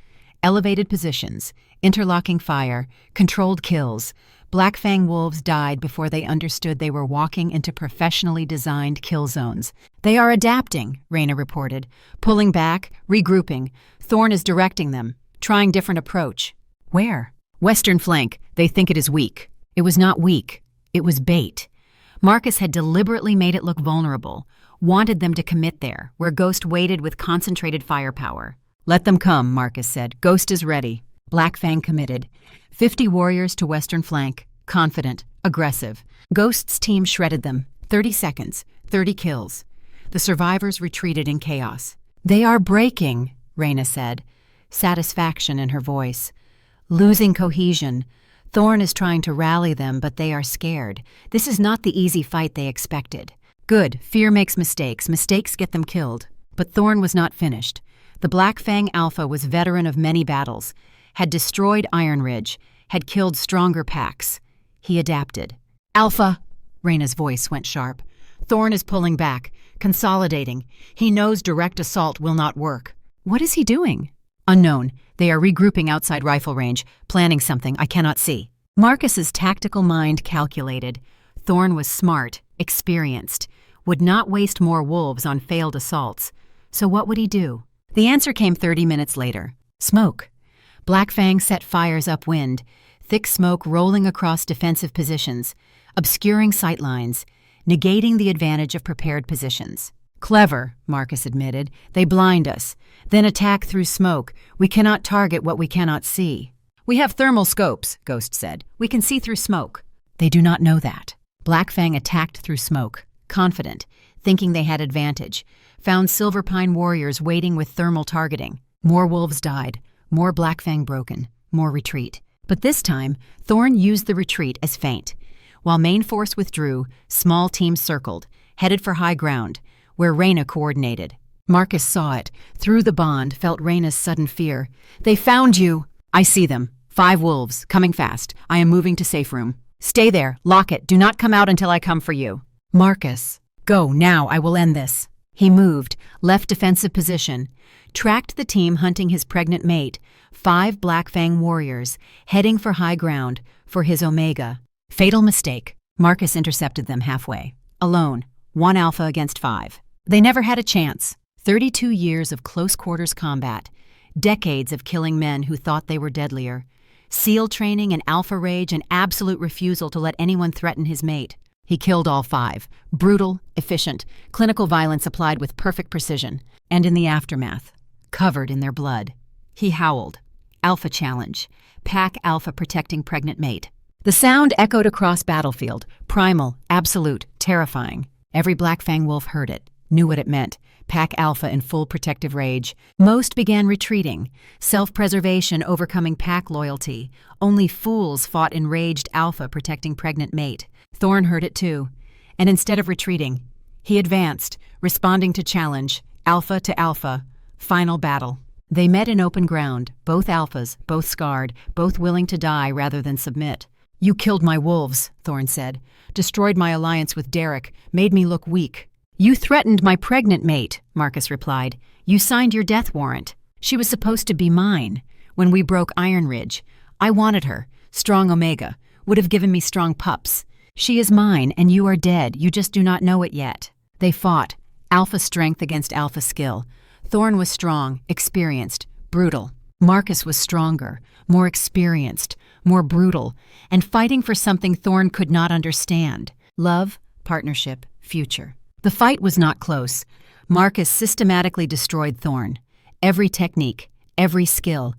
Elevated positions, interlocking fire, controlled kills. Black Fang wolves died before they understood they were walking into professionally designed kill zones. "They are adapting," Reyna reported. "Pulling back, regrouping. Thorn is directing them, trying different approach." "Where?" "Western flank. They think it is weak." It was not weak. It was bait. Marcus had deliberately made it look vulnerable, wanted them to commit there, where Ghost waited with concentrated firepower. "Let them come," Marcus said. "Ghost is ready." Black Fang committed. 50 warriors to western flank, confident, aggressive. Ghost's team shredded them. 30 seconds, 30 kills. The survivors retreated in chaos. "They are breaking," Reyna said, satisfaction in her voice. "Losing cohesion. Thorn is trying to rally them, but they are scared. This is not the easy fight they expected." "Good. Fear makes mistakes. Mistakes get them killed." But Thorn was not finished. The Black Fang Alpha was veteran of many battles, had destroyed Iron Ridge, had killed stronger packs. He adapted. "Alpha!" Reyna's voice went sharp. "Thorn is pulling back, consolidating. He knows direct assault will not work." "What is he doing?" "Unknown. They are regrouping outside rifle range, planning something I cannot see." Marcus's tactical mind calculated. Thorn was smart, experienced, would not waste more wolves on failed assaults. So what would he do? The answer came 30 minutes later. Smoke. Black Fang set fires upwind, thick smoke rolling across defensive positions, obscuring sight lines, negating the advantage of prepared positions. "Clever," Marcus admitted. "They blind us, then attack through smoke. We cannot target what we cannot see." "We have thermal scopes," Ghost said. "We can see through smoke." "They do not know that." Black Fang attacked through smoke, confident, thinking they had advantage, found Silver Pine warriors waiting with thermal targeting. More wolves died, more Black Fang broken, more retreat. But this time, Thorn used the retreat as feint. While main force withdrew, small teams circled, headed for high ground, where Reyna coordinated. Marcus saw it, through the bond, felt Reyna's sudden fear. "They found you!" "I see them. 5 wolves, coming fast. I am moving to safe room." "Stay there. Lock it. Do not come out until I come for you." "Marcus, go now. I will end this." He moved, left defensive position, tracked the team hunting his pregnant mate, 5 Black Fang warriors, heading for high ground, for his Omega. Fatal mistake. Marcus intercepted them halfway. Alone, 1 alpha against 5. They never had a chance. 32 years of close-quarters combat, decades of killing men who thought they were deadlier, SEAL training and alpha rage and absolute refusal to let anyone threaten his mate. He killed all 5. Brutal, efficient, clinical violence applied with perfect precision. And in the aftermath, covered in their blood, he howled. Alpha challenge. Pack alpha protecting pregnant mate. The sound echoed across battlefield, primal, absolute, terrifying. Every Black Fang wolf heard it, knew what it meant. Pack alpha in full protective rage. Most began retreating, self-preservation overcoming pack loyalty. Only fools fought enraged alpha protecting pregnant mate. Thorn heard it too, and instead of retreating, he advanced, responding to challenge, alpha to alpha, final battle. They met in open ground, both alphas, both scarred, both willing to die rather than submit. "You killed my wolves," Thorn said, "destroyed my alliance with Derek, made me look weak." "You threatened my pregnant mate," Marcus replied. "You signed your death warrant. She was supposed to be mine. When we broke Iron Ridge, I wanted her, strong Omega, would have given me strong pups. She is mine, and you are dead. You just do not know it yet." They fought, alpha strength against alpha skill. Thorn was strong, experienced, brutal. Marcus was stronger, more experienced, more brutal, and fighting for something Thorn could not understand. Love, partnership, future. The fight was not close. Marcus systematically destroyed Thorn. Every technique, every skill.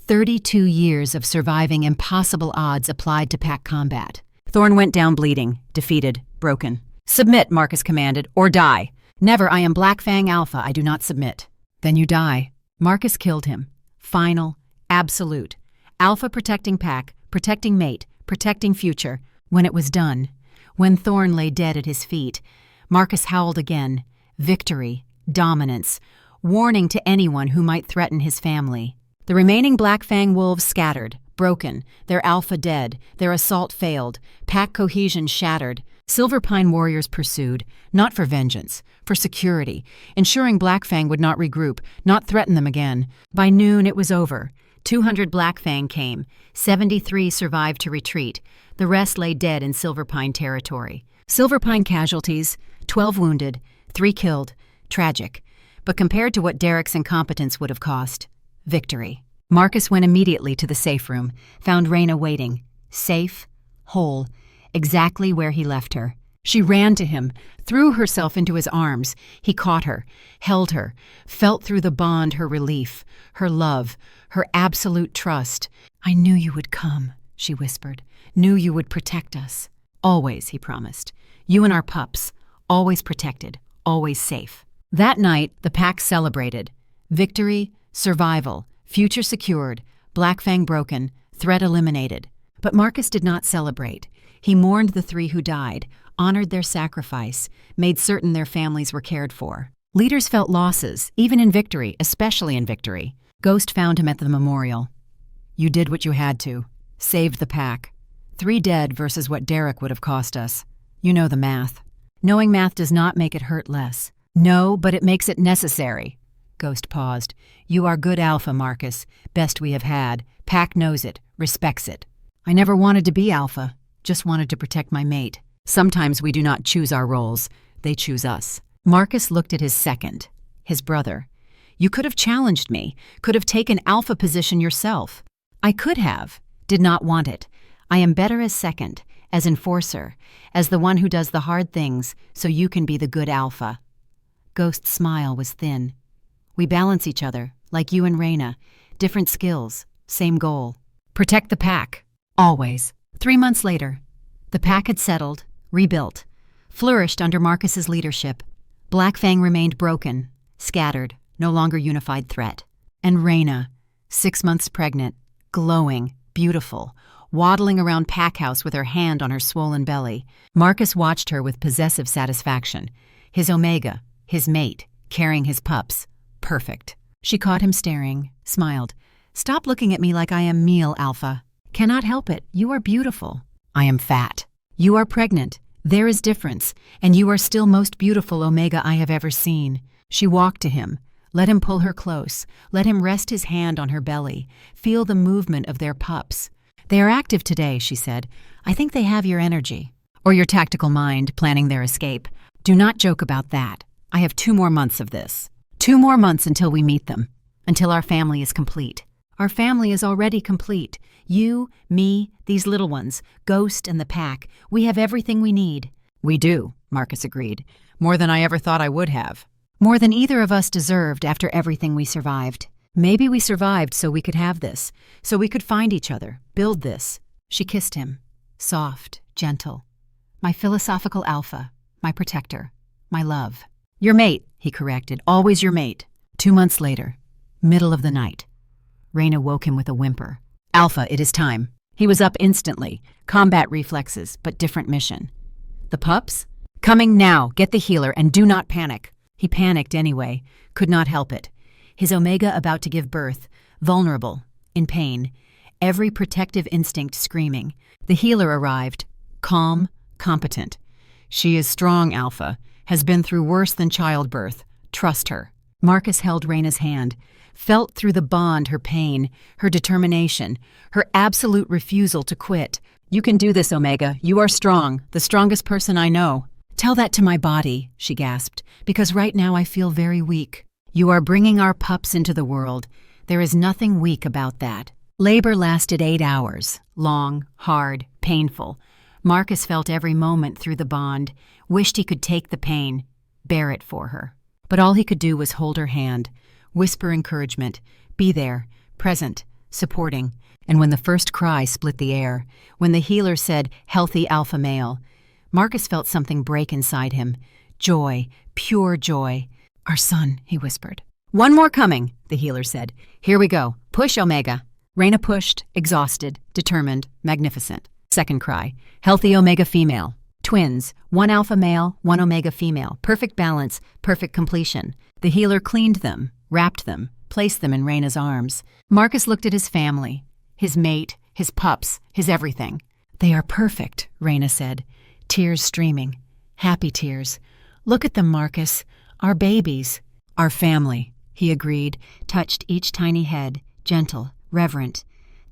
32 years of surviving impossible odds applied to pack combat. Thorn went down bleeding, defeated, broken. "Submit," Marcus commanded, "or die." "Never, I am Black Fang Alpha, I do not submit." "Then you die." Marcus killed him. Final, absolute. Alpha protecting pack, protecting mate, protecting future. When it was done, when Thorn lay dead at his feet, Marcus howled again. Victory, dominance, warning to anyone who might threaten his family. The remaining Black Fang wolves scattered, broken, their alpha dead, their assault failed, pack cohesion shattered. Silver Pine warriors pursued, not for vengeance, for security, ensuring Black Fang would not regroup, not threaten them again. By noon it was over. 200 Black Fang came. 73 survived to retreat. The rest lay dead in Silverpine territory. Silverpine casualties, 12 wounded, 3 killed. Tragic. But compared to what Derek's incompetence would have cost, victory. Marcus went immediately to the safe room, found Reyna waiting. Safe, whole, exactly where he left her. She ran to him, threw herself into his arms. He caught her, held her, felt through the bond her relief, her love, her absolute trust. "I knew you would come," she whispered. "Knew you would protect us." "Always," he promised. "You and our pups, always protected, always safe." That night, the pack celebrated. Victory, survival, future secured, Black Fang broken, threat eliminated. But Marcus did not celebrate. He mourned the 3 who died, honored their sacrifice, made certain their families were cared for. Leaders felt losses, even in victory, especially in victory. Ghost found him at the memorial. "You did what you had to. Saved the pack. 3 dead versus what Derek would have cost us. You know the math. Knowing math does not make it hurt less. No, but it makes it necessary." Ghost paused. "You are good alpha, Marcus. Best we have had. Pack knows it, respects it. I never wanted to be alpha, just wanted to protect my mate. Sometimes we do not choose our roles, they choose us." Marcus looked at his second, his brother. "You could have challenged me, could have taken alpha position yourself." "I could have, did not want it. I am better as second, as enforcer, as the one who does the hard things, so you can be the good alpha." Ghost's smile was thin. "We balance each other, like you and Reyna. Different skills, same goal. Protect the pack. Always." 3 months later, the pack had settled, rebuilt, flourished under Marcus's leadership. Black Fang remained broken, scattered, no longer unified threat. And Reyna, 6 months pregnant, glowing, beautiful, waddling around Pack House with her hand on her swollen belly. Marcus watched her with possessive satisfaction. His Omega, his mate, carrying his pups. Perfect. She caught him staring, smiled. "Stop looking at me like I am meal, Alpha. Cannot help it. You are beautiful." "I am fat." "You are pregnant. There is difference, and you are still most beautiful Omega I have ever seen." She walked to him. Let him pull her close. Let him rest his hand on her belly. Feel the movement of their pups. "They are active today," she said. "I think they have your energy. Or your tactical mind, planning their escape. Do not joke about that. I have 2 more months of this. 2 more months until we meet them. Until our family is complete. Our family is already complete. You, me, these little ones, Ghost and the pack. We have everything we need." "We do," Marcus agreed. "More than I ever thought I would have. More than either of us deserved after everything we survived. Maybe we survived so we could have this, so we could find each other, build this." She kissed him, soft, gentle. "My philosophical alpha, my protector, my love." "Your mate," he corrected, "always your mate." 2 months later, middle of the night, Reyna woke him with a whimper. "Alpha, it is time." He was up instantly, combat reflexes, but different mission. "The pups?" "Coming now, get the healer, and do not panic." He panicked anyway, could not help it. His Omega about to give birth, vulnerable, in pain, every protective instinct screaming. The healer arrived, calm, competent. "She is strong, Alpha, has been through worse than childbirth. Trust her." Marcus held Reyna's hand, felt through the bond her pain, her determination, her absolute refusal to quit. "You can do this, Omega. You are strong, the strongest person I know." "Tell that to my body," she gasped, "because right now I feel very weak." "You are bringing our pups into the world. There is nothing weak about that." Labor lasted 8 hours, long, hard, painful. Marcus felt every moment through the bond, wished he could take the pain, bear it for her. But all he could do was hold her hand, whisper encouragement, be there, present, supporting. And when the first cry split the air, when the healer said, "Healthy alpha male," Marcus felt something break inside him. Joy, pure joy. "Our son," he whispered. "One more coming," the healer said. "Here we go. Push, Omega." Reyna pushed, exhausted, determined, magnificent. Second cry, "Healthy Omega female." Twins, 1 alpha male, 1 Omega female. Perfect balance, perfect completion. The healer cleaned them, wrapped them, placed them in Reyna's arms. Marcus looked at his family, his mate, his pups, his everything. "They are perfect," Reyna said, tears streaming, happy tears. "Look at them, Marcus. Our babies." "Our family," he agreed, touched each tiny head, gentle, reverent.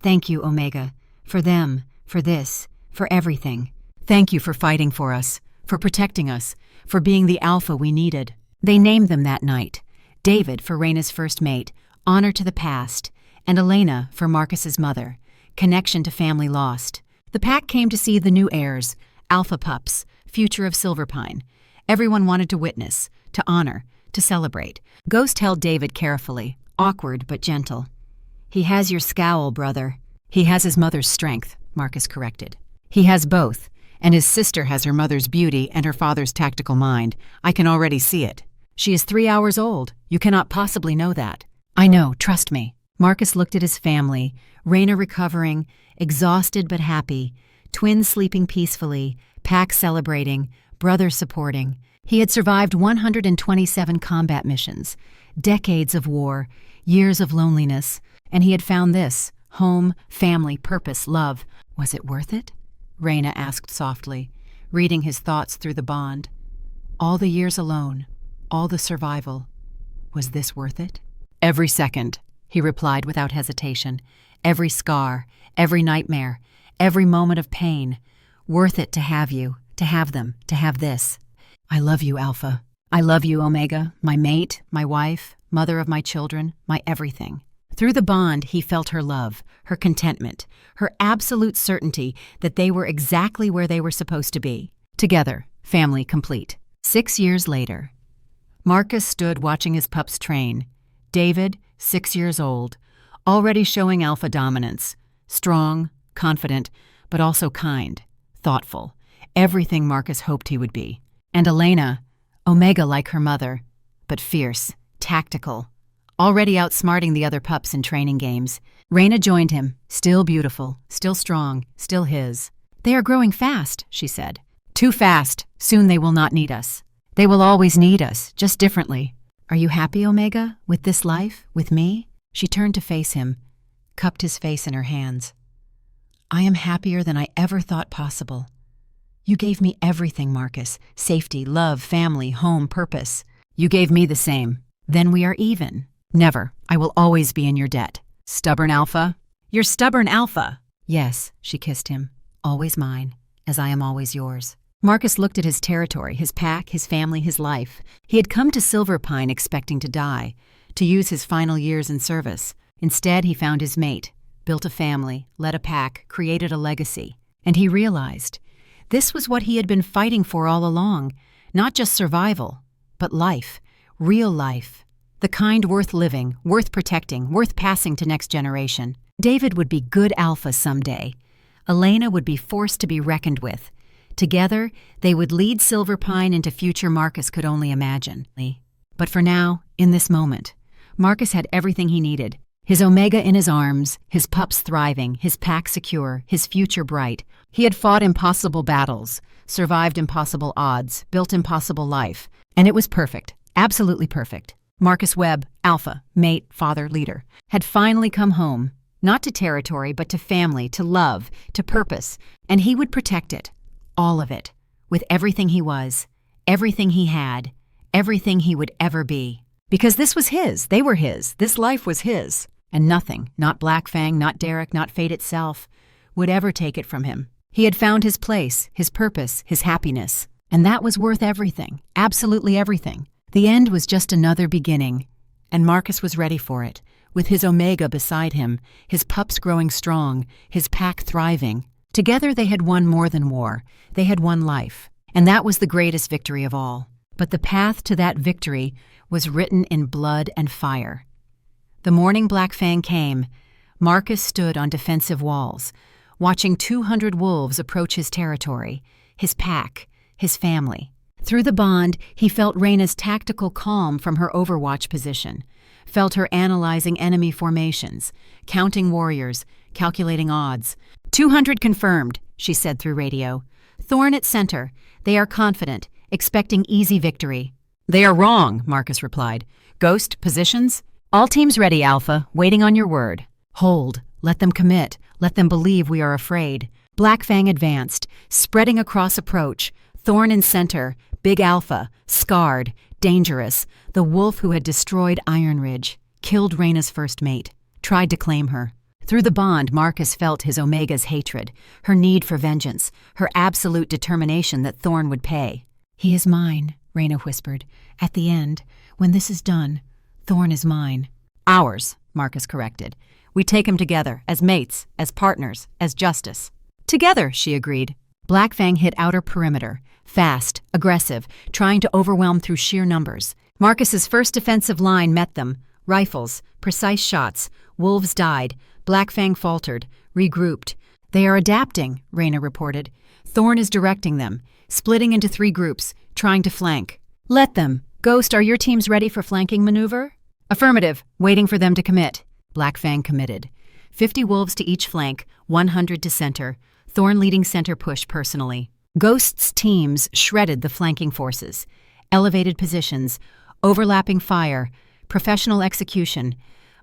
Thank you, Omega, for them, for this, for everything. Thank you for fighting for us, for protecting us, for being the alpha we needed. They named them that night. David for Reyna's first mate, honor to the past, and Elena for Marcus's mother, connection to family lost. The pack came to see the new heirs, alpha pups, future of Silverpine. Everyone wanted to witness, to honor, to celebrate. Ghost held David carefully, awkward but gentle. He has your scowl, brother. He has his mother's strength, Marcus corrected. He has both, and his sister has her mother's beauty and her father's tactical mind. I can already see it. She is 3 hours old. You cannot possibly know that. I know, trust me. Marcus looked at his family, Reyna recovering, exhausted but happy, twins sleeping peacefully, pack celebrating, brother supporting. He had survived 127 combat missions, decades of war, years of loneliness, and he had found this: home, family, purpose, love. Was it worth it? Reyna asked softly, reading his thoughts through the bond. All the years alone, all the survival. Was this worth it? Every second, he replied without hesitation. Every scar, every nightmare, every moment of pain. Worth it to have you, to have them, to have this. I love you, Alpha. I love you, Omega, my mate, my wife, mother of my children, my everything. Through the bond, he felt her love, her contentment, her absolute certainty that they were exactly where they were supposed to be. Together, family complete. 6 years later, Marcus stood watching his pups train. David, 6 years old, already showing alpha dominance. Strong, confident, but also kind, thoughtful. Everything Marcus hoped he would be. And Elena, Omega like her mother, but fierce, tactical, already outsmarting the other pups in training games. Reyna joined him, still beautiful, still strong, still his. They are growing fast, she said. Too fast. Soon they will not need us. They will always need us, just differently. Are you happy, Omega, with this life, with me? She turned to face him, cupped his face in her hands. I am happier than I ever thought possible. You gave me everything, Marcus. Safety, love, family, home, purpose. You gave me the same. Then we are even. Never. I will always be in your debt. Stubborn alpha? You're stubborn alpha. Yes, she kissed him. Always mine, as I am always yours. Marcus looked at his territory, his pack, his family, his life. He had come to Silverpine expecting to die, to use his final years in service. Instead, he found his mate, built a family, led a pack, created a legacy. And he realized this was what he had been fighting for all along, not just survival, but life, real life, the kind worth living, worth protecting, worth passing to next generation. David would be good alpha someday. Elena would be forced to be reckoned with. Together, they would lead Silverpine into future Marcus could only imagine. But for now, in this moment, Marcus had everything he needed. His Omega in his arms, his pups thriving, his pack secure, his future bright. He had fought impossible battles, survived impossible odds, built impossible life. And it was perfect, absolutely perfect. Marcus Webb, alpha, mate, father, leader, had finally come home, not to territory, but to family, to love, to purpose. And he would protect it, all of it, with everything he was, everything he had, everything he would ever be. Because this was his, they were his, this life was his. And nothing, not Black Fang, not Derek, not fate itself, would ever take it from him. He had found his place, his purpose, his happiness. And that was worth everything, absolutely everything. The end was just another beginning. And Marcus was ready for it, with his Omega beside him, his pups growing strong, his pack thriving. Together they had won more than war. They had won life. And that was the greatest victory of all. But the path to that victory was written in blood and fire. The morning Black Fang came, Marcus stood on defensive walls, watching 200 wolves approach his territory, his pack, his family. Through the bond, he felt Reyna's tactical calm from her overwatch position, felt her analyzing enemy formations, counting warriors, calculating odds. 200 confirmed, she said through radio. Thorn at center. They are confident, expecting easy victory. They are wrong, Marcus replied. Ghost, positions? All teams ready, Alpha, waiting on your word. Hold, let them commit, let them believe we are afraid. Black Fang advanced, spreading across approach. Thorn in center, Big Alpha, scarred, dangerous, the wolf who had destroyed Iron Ridge, killed Reyna's first mate, tried to claim her. Through the bond, Marcus felt his Omega's hatred, her need for vengeance, her absolute determination that Thorn would pay. "He is mine," Reyna whispered. "At the end, when this is done, Thorn is mine." "Ours," Marcus corrected. "We take him together, as mates, as partners, as justice." "Together," she agreed. Black Fang hit outer perimeter, fast, aggressive, trying to overwhelm through sheer numbers. Marcus's first defensive line met them. Rifles, precise shots. Wolves died. Black Fang faltered, regrouped. "They are adapting," Reyna reported. "Thorn is directing them, splitting into 3 groups, trying to flank." "Let them. Ghost, are your teams ready for flanking maneuver?" "Affirmative, waiting for them to commit." Black Fang committed. 50 wolves to each flank, 100 to center. Thorn leading center push personally. Ghost's teams shredded the flanking forces. Elevated positions, overlapping fire, professional execution.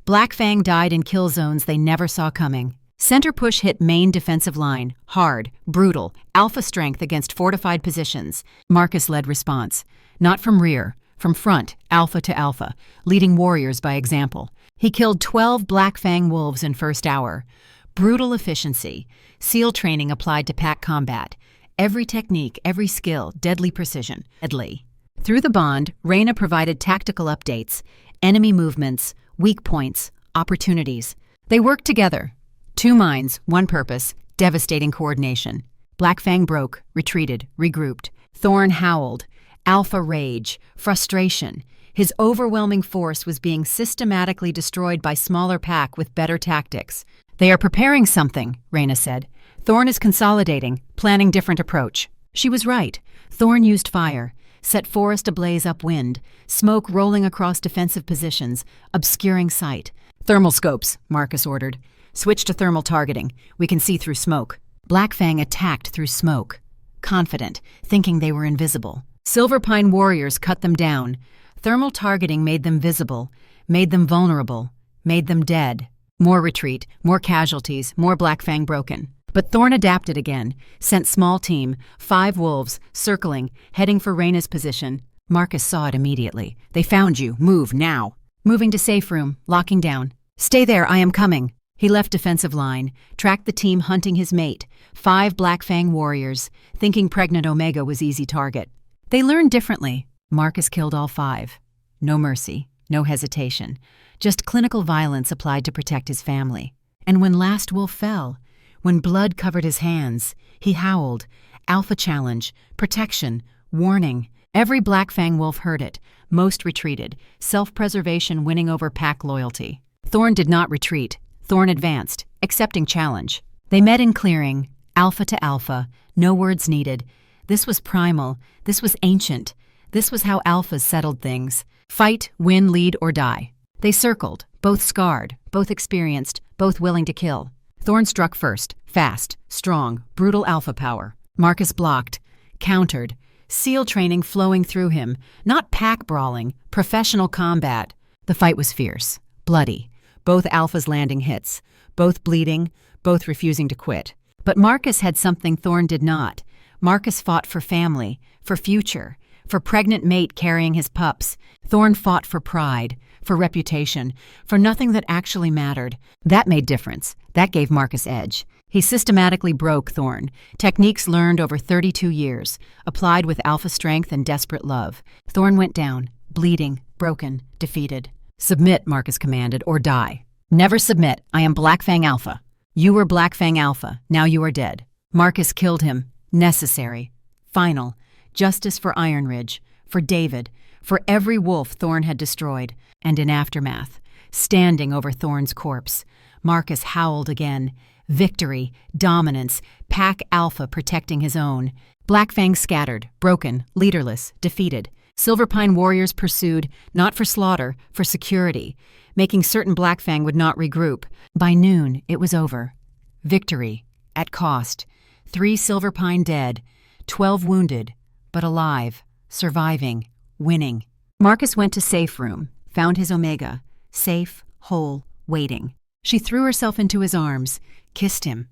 Black Fang died in kill zones they never saw coming. Center push hit main defensive line, hard, brutal, alpha strength against fortified positions. Marcus led response. Not from rear, from front, alpha to alpha, leading warriors by example. He killed 12 Black Fang wolves in first hour. Brutal efficiency. SEAL training applied to pack combat. Every technique, every skill, deadly precision. Deadly. Through the bond, Reyna provided tactical updates, enemy movements, weak points, opportunities. They worked together. 2 minds, 1 purpose, devastating coordination. Black Fang broke, retreated, regrouped. Thorn howled. Alpha rage, frustration. His overwhelming force was being systematically destroyed by smaller pack with better tactics. "They are preparing something," Reyna said. "Thorn is consolidating, planning different approach." She was right. Thorn used fire, set forest ablaze upwind, smoke rolling across defensive positions, obscuring sight. "Thermal scopes," Marcus ordered. "Switch to thermal targeting. We can see through smoke." Black Fang attacked through smoke, confident, thinking they were invisible. Silver Pine warriors cut them down. Thermal targeting made them visible, made them vulnerable, made them dead. More retreat, more casualties, more Black Fang broken. But Thorn adapted again, sent small team, 5 wolves, circling, heading for Reyna's position. Marcus saw it immediately. "They found you. Move, now." Moving to safe room, locking down. "Stay there, I am coming." He left defensive line, tracked the team hunting his mate, 5 Black Fang warriors, thinking pregnant Omega was easy target. They learned differently. Marcus killed all 5. No mercy, no hesitation, just clinical violence applied to protect his family. And when last wolf fell, when blood covered his hands, he howled, alpha challenge, protection, warning. Every Black Fang wolf heard it. Most retreated, self-preservation winning over pack loyalty. Thorn did not retreat. Thorn advanced, accepting challenge. They met in clearing, alpha to alpha, no words needed. This was primal. This was ancient. This was how alphas settled things. Fight, win, lead, or die. They circled, both scarred, both experienced, both willing to kill. Thorn struck first, fast, strong, brutal alpha power. Marcus blocked, countered, SEAL training flowing through him, not pack brawling, professional combat. The fight was fierce, bloody, both alphas landing hits, both bleeding, both refusing to quit. But Marcus had something Thorn did not. Marcus fought for family, for future, for pregnant mate carrying his pups. Thorn fought for pride, for reputation, for nothing that actually mattered. That made difference. That gave Marcus edge. He systematically broke Thorn, techniques learned over 32 years, applied with alpha strength and desperate love. Thorn went down, bleeding, broken, defeated. "Submit," Marcus commanded, "or die." "Never submit. I am Black Fang Alpha." "You were Black Fang Alpha. Now you are dead." Marcus killed him. Necessary. Final. Justice for Iron Ridge, for David, for every wolf Thorn had destroyed. And in aftermath, standing over Thorn's corpse, Marcus howled again. Victory, dominance, pack alpha protecting his own. Black Fang scattered, broken, leaderless, defeated. Silver Pine warriors pursued, not for slaughter, for security, making certain Black Fang would not regroup. By noon, it was over. Victory, at cost. 3 Silver Pine dead, 12 wounded, but alive, surviving, winning. Marcus went to safe room, found his Omega, safe, whole, waiting. She threw herself into his arms, kissed him.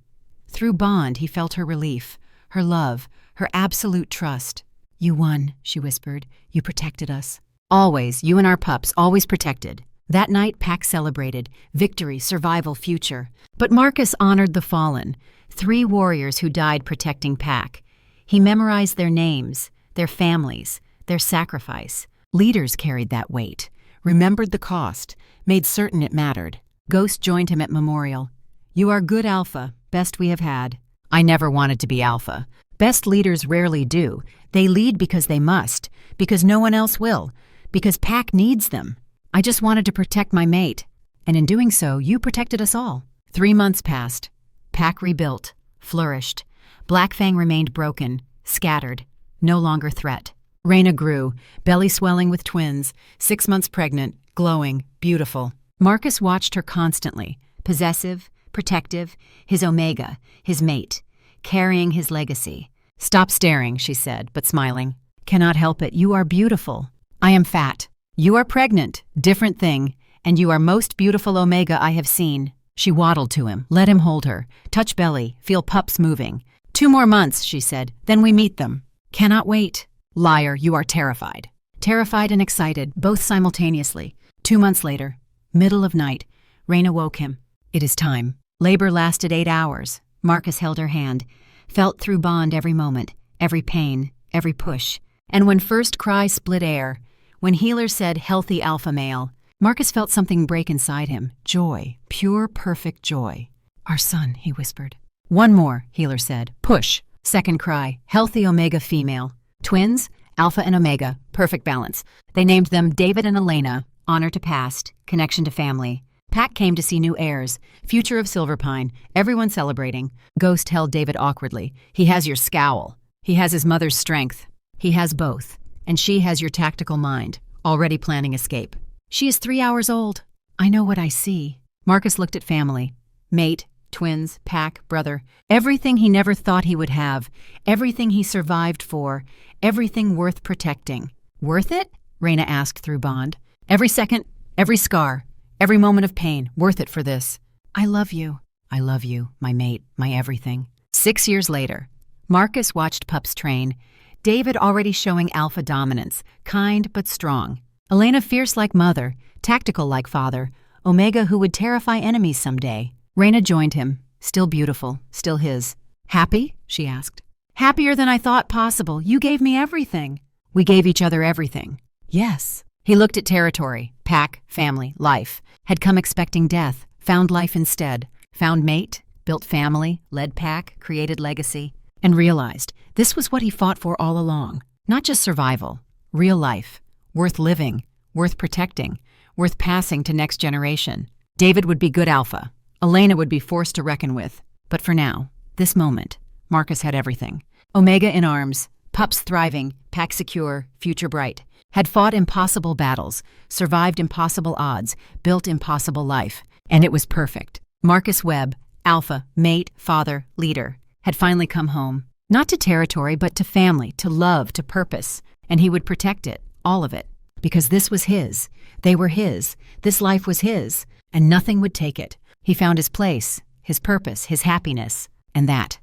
Through bond, he felt her relief, her love, her absolute trust. "You won," she whispered. "You protected us." "Always, you and our pups, always protected." That night, Pack celebrated victory, survival, future. But Marcus honored the fallen, 3 warriors who died protecting Pack. He memorized their names, their families, their sacrifice. Leaders carried that weight, remembered the cost, made certain it mattered. Ghost joined him at memorial. "You are good Alpha, best we have had." "I never wanted to be Alpha. Best leaders rarely do. They lead because they must, because no one else will, because Pack needs them. I just wanted to protect my mate, and in doing so, you protected us all." 3 months passed. Pack rebuilt, flourished. Black Fang remained broken, scattered, no longer threat. Reyna grew, belly swelling with twins, 6 months pregnant, glowing, beautiful. Marcus watched her constantly, possessive, protective, his Omega, his mate, carrying his legacy. "Stop staring," she said, but smiling. "Cannot help it. You are beautiful. I am fat. You are pregnant, different thing, and you are most beautiful Omega I have seen." She waddled to him, let him hold her, touch belly, feel pups moving. 2 more months, she said, then we meet them. "Cannot wait." "Liar, you are terrified." Terrified and excited, both simultaneously. 2 months later, middle of night, Reyna woke him. "It is time." Labor lasted 8 hours. Marcus held her hand, felt through bond every moment, every pain, every push. And when first cry split air, when healer said healthy alpha male, Marcus felt something break inside him. Joy, pure, perfect joy. "Our son," he whispered. "1 more," healer said. "Push." Second cry, healthy omega female. Twins, Alpha and Omega, perfect balance. They named them David and Elena, honor to past, connection to family. Pack came to see new heirs, future of Silverpine, everyone celebrating. Ghost held David awkwardly. "He has your scowl. He has his mother's strength. He has both. And she has your tactical mind, already planning escape. She is 3 hours old." "I know what I see." Marcus looked at family. Mate, twins, Pack, brother. Everything he never thought he would have. Everything he survived for. Everything worth protecting. "Worth it?" Reyna asked through bond. "Every second, every scar, every moment of pain, worth it for this." "I love you." "I love you, my mate, my everything." 6 years later, Marcus watched pups train. David already showing alpha dominance, kind but strong. Elena fierce like mother, tactical like father. Omega who would terrify enemies someday. Reyna joined him, still beautiful, still his. "Happy?" she asked. "Happier than I thought possible. You gave me everything." "We gave each other everything." "Yes." He looked at territory, Pack, family, life. Had come expecting death, found life instead. Found mate, built family, led Pack, created legacy. And realized this was what he fought for all along. Not just survival, real life. Worth living, worth protecting, worth passing to next generation. David would be good alpha. Elena would be forced to reckon with. But for now, this moment, Marcus had everything. Omega in arms, pups thriving, Pack secure, future bright. Had fought impossible battles, survived impossible odds, built impossible life. And it was perfect. Marcus Webb, alpha, mate, father, leader, had finally come home. Not to territory, but to family, to love, to purpose. And he would protect it, all of it. Because this was his. They were his. This life was his. And nothing would take it. He found his place, his purpose, his happiness. And that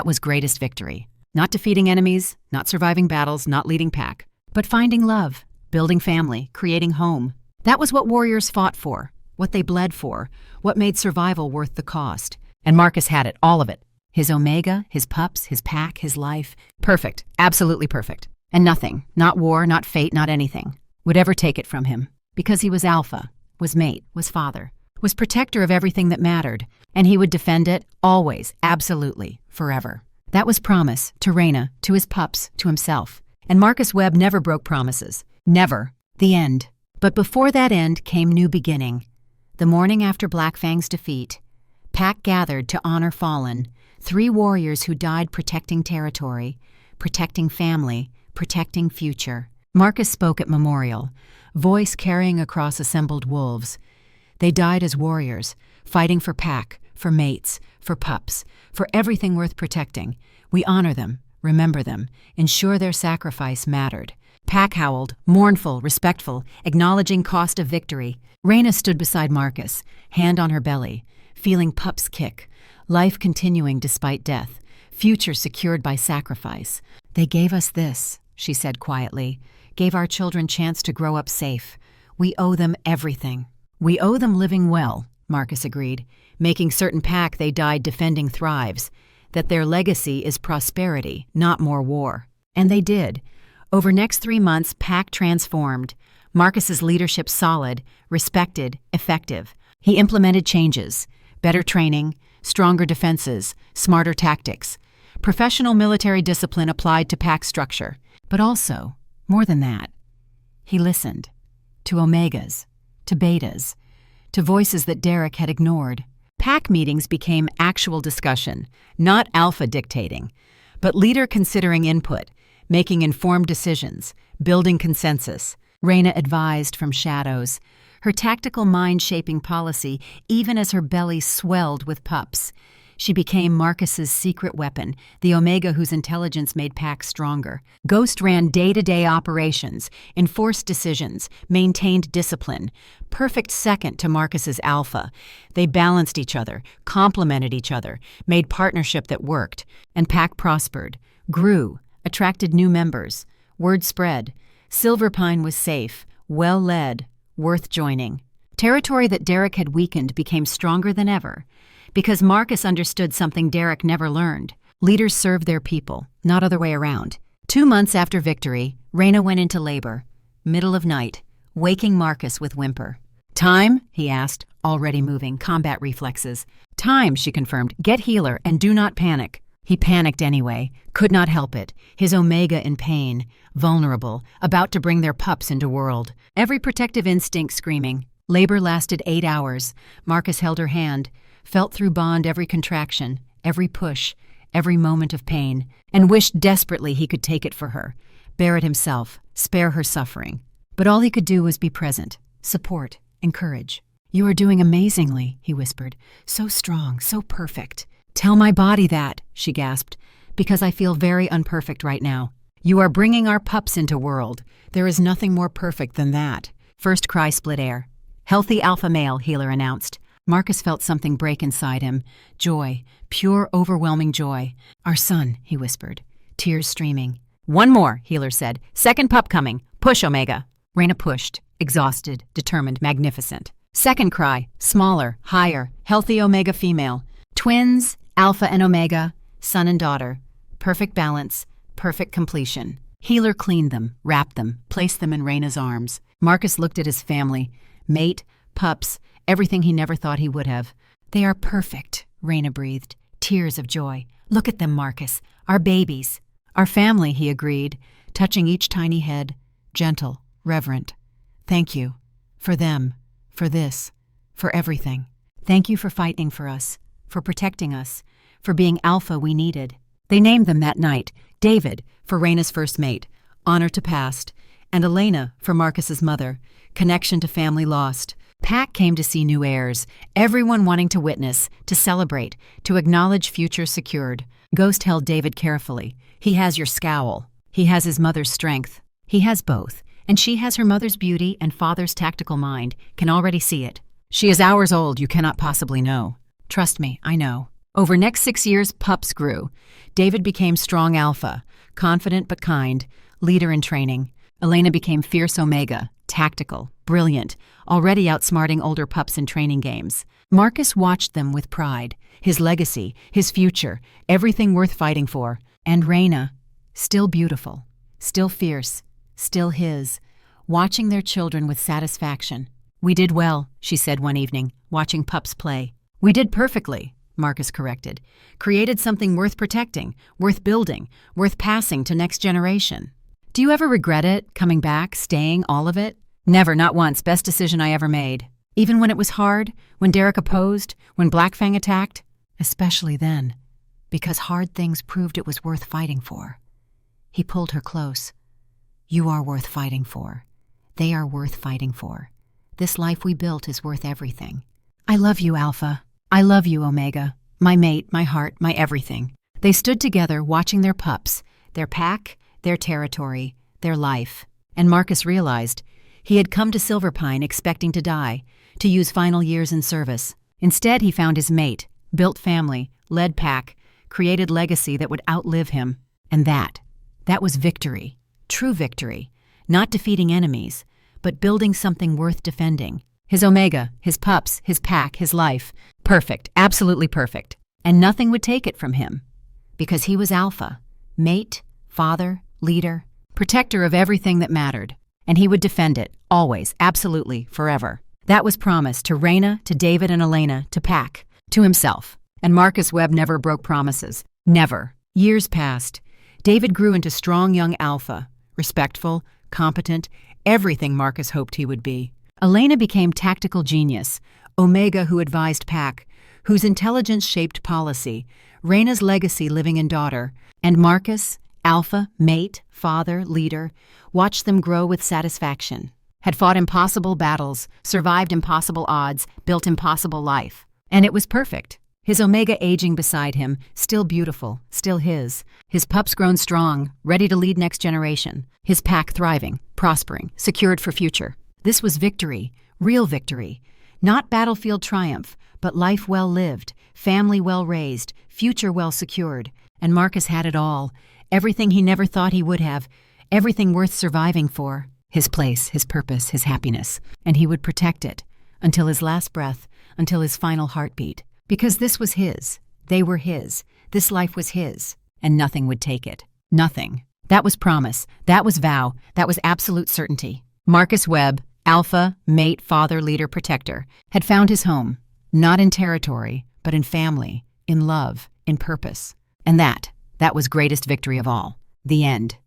was greatest victory. Not defeating enemies, not surviving battles, not leading Pack, but finding love, building family, creating home. That was what warriors fought for, what they bled for, what made survival worth the cost. And Marcus had it, all of it. His Omega, his pups, his Pack, his life. Perfect, absolutely perfect. And nothing, not war, not fate, not anything, would ever take it from him. Because he was alpha, was mate, was father, was protector of everything that mattered. And he would defend it, always, absolutely, forever. That was promise, to Reyna, to his pups, to himself. And Marcus Webb never broke promises. Never. The end. But before that end came new beginning. The morning after Black Fang's defeat, Pack gathered to honor fallen, 3 warriors who died protecting territory, protecting family, protecting future. Marcus spoke at memorial, voice carrying across assembled wolves. They died as warriors, fighting for Pack, for mates, for pups, for everything worth protecting. We honor them, remember them, ensure their sacrifice mattered. Pack howled, mournful, respectful, acknowledging cost of victory. Reyna stood beside Marcus, hand on her belly, feeling pups kick, life continuing despite death, future secured by sacrifice. "They gave us this," she said quietly, "gave our children chance to grow up safe. We owe them everything." "We owe them living well," Marcus agreed, making certain Pack they died defending thrives, that their legacy is prosperity, not more war. And they did. Over next 3 months, Pack transformed. Marcus's leadership solid, respected, effective. He implemented changes, better training, stronger defenses, smarter tactics, professional military discipline applied to Pack structure. But also, more than that, he listened to Omegas, to Betas, to voices that Derek had ignored. Pack meetings became actual discussion, not alpha dictating, but leader considering input, making informed decisions, building consensus. Reyna advised from shadows, her tactical mind shaping policy even as her belly swelled with pups. She became Marcus's secret weapon, the Omega whose intelligence made Pack stronger. Ghost ran day-to-day operations, enforced decisions, maintained discipline. Perfect second to Marcus's Alpha. They balanced each other, complemented each other, made partnership that worked. And Pack prospered, grew, attracted new members. Word spread. Silverpine was safe, well-led, worth joining. Territory that Derek had weakened became stronger than ever. Because Marcus understood something Derek never learned. Leaders serve their people, not other way around. 2 months after victory, Reyna went into labor, middle of night, waking Marcus with whimper. "Time?" he asked, already moving, combat reflexes. "Time," she confirmed. "Get healer and do not panic." He panicked anyway, could not help it, his Omega in pain, vulnerable, about to bring their pups into world. Every protective instinct screaming. Labor lasted 8 hours. Marcus held her hand, felt through bond every contraction, every push, every moment of pain, and wished desperately he could take it for her, bear it himself, spare her suffering. But all he could do was be present, support, encourage. "You are doing amazingly," he whispered. "So strong, so perfect." "Tell my body that," she gasped, "because I feel very unperfect right now." "You are bringing our pups into world. There is nothing more perfect than that." First cry split air. "Healthy alpha male," healer announced. Marcus felt something break inside him. Joy, pure, overwhelming joy. "Our son," he whispered, tears streaming. "One more," healer said. "Second pup coming. Push, Omega." Reyna pushed, exhausted, determined, magnificent. Second cry, smaller, higher, healthy Omega female. Twins, Alpha and Omega, son and daughter. Perfect balance, perfect completion. Healer cleaned them, wrapped them, placed them in Reyna's arms. Marcus looked at his family, mate, pups, everything he never thought he would have. "They are perfect," Reyna breathed, tears of joy. "Look at them, Marcus, our babies." "Our family," he agreed, touching each tiny head, gentle, reverent. "Thank you. For them, for this, for everything. Thank you for fighting for us, for protecting us, for being Alpha we needed." They named them that night, David for Reyna's first mate, honor to past, and Elena for Marcus's mother, connection to family lost. Pack came to see new heirs, everyone wanting to witness, to celebrate, to acknowledge future secured. Ghost held David carefully. He has your scowl. He has his mother's strength. He has both, and she has her mother's beauty and father's tactical mind, can already see it. She is hours old, you cannot possibly know. Trust me, I know. Over next 6 years, pups grew. David became strong Alpha, confident but kind, leader in training. Elena became fierce Omega, tactical, brilliant, already outsmarting older pups in training games. Marcus watched them with pride, his legacy, his future, everything worth fighting for. And Reyna, still beautiful, still fierce, still his, watching their children with satisfaction. "We did well," she said one evening, watching pups play. "We did perfectly," Marcus corrected. "Created something worth protecting, worth building, worth passing to next generation." "Do you ever regret it, coming back, staying, all of it?" "Never, not once. Best decision I ever made." "Even when it was hard? When Derek opposed? When Blackfang attacked?" "Especially then. Because hard things proved it was worth fighting for." He pulled her close. "You are worth fighting for. They are worth fighting for. This life we built is worth everything. I love you, Alpha. I love you, Omega. My mate, my heart, my everything." They stood together watching their pups, their pack, their territory, their life. And Marcus realized he had come to Silverpine expecting to die, to use final years in service. Instead, he found his mate, built family, led pack, created legacy that would outlive him. And that was victory. True victory. Not defeating enemies, but building something worth defending. His Omega, his pups, his pack, his life. Perfect, absolutely perfect. And nothing would take it from him. Because he was Alpha, mate, father, leader, protector of everything that mattered. And he would defend it, always, absolutely, forever. That was promised to Reyna, to David and Elena, to Pack, to himself. And Marcus Webb never broke promises. Never. Years passed. David grew into strong young alpha, respectful, competent, everything Marcus hoped he would be. Elena became tactical genius, Omega who advised Pack, whose intelligence shaped policy, Reyna's legacy living in daughter, and Marcus, alpha, mate, father, leader, watched them grow with satisfaction, had fought impossible battles, survived impossible odds, built impossible life. And it was perfect. His Omega aging beside him, still beautiful, still his. His pups grown strong, ready to lead next generation. His pack thriving, prospering, secured for future. This was victory, real victory. Not battlefield triumph, but life well lived, family well raised, future well secured. And Marcus had it all. Everything he never thought he would have. Everything worth surviving for. His place, his purpose, his happiness. And he would protect it. Until his last breath, until his final heartbeat. Because this was his. They were his. This life was his. And nothing would take it. Nothing. That was promise. That was vow. That was absolute certainty. Marcus Webb, alpha, mate, father, leader, protector, had found his home. Not in territory, but in family, in love, in purpose. And that was greatest victory of all. The end.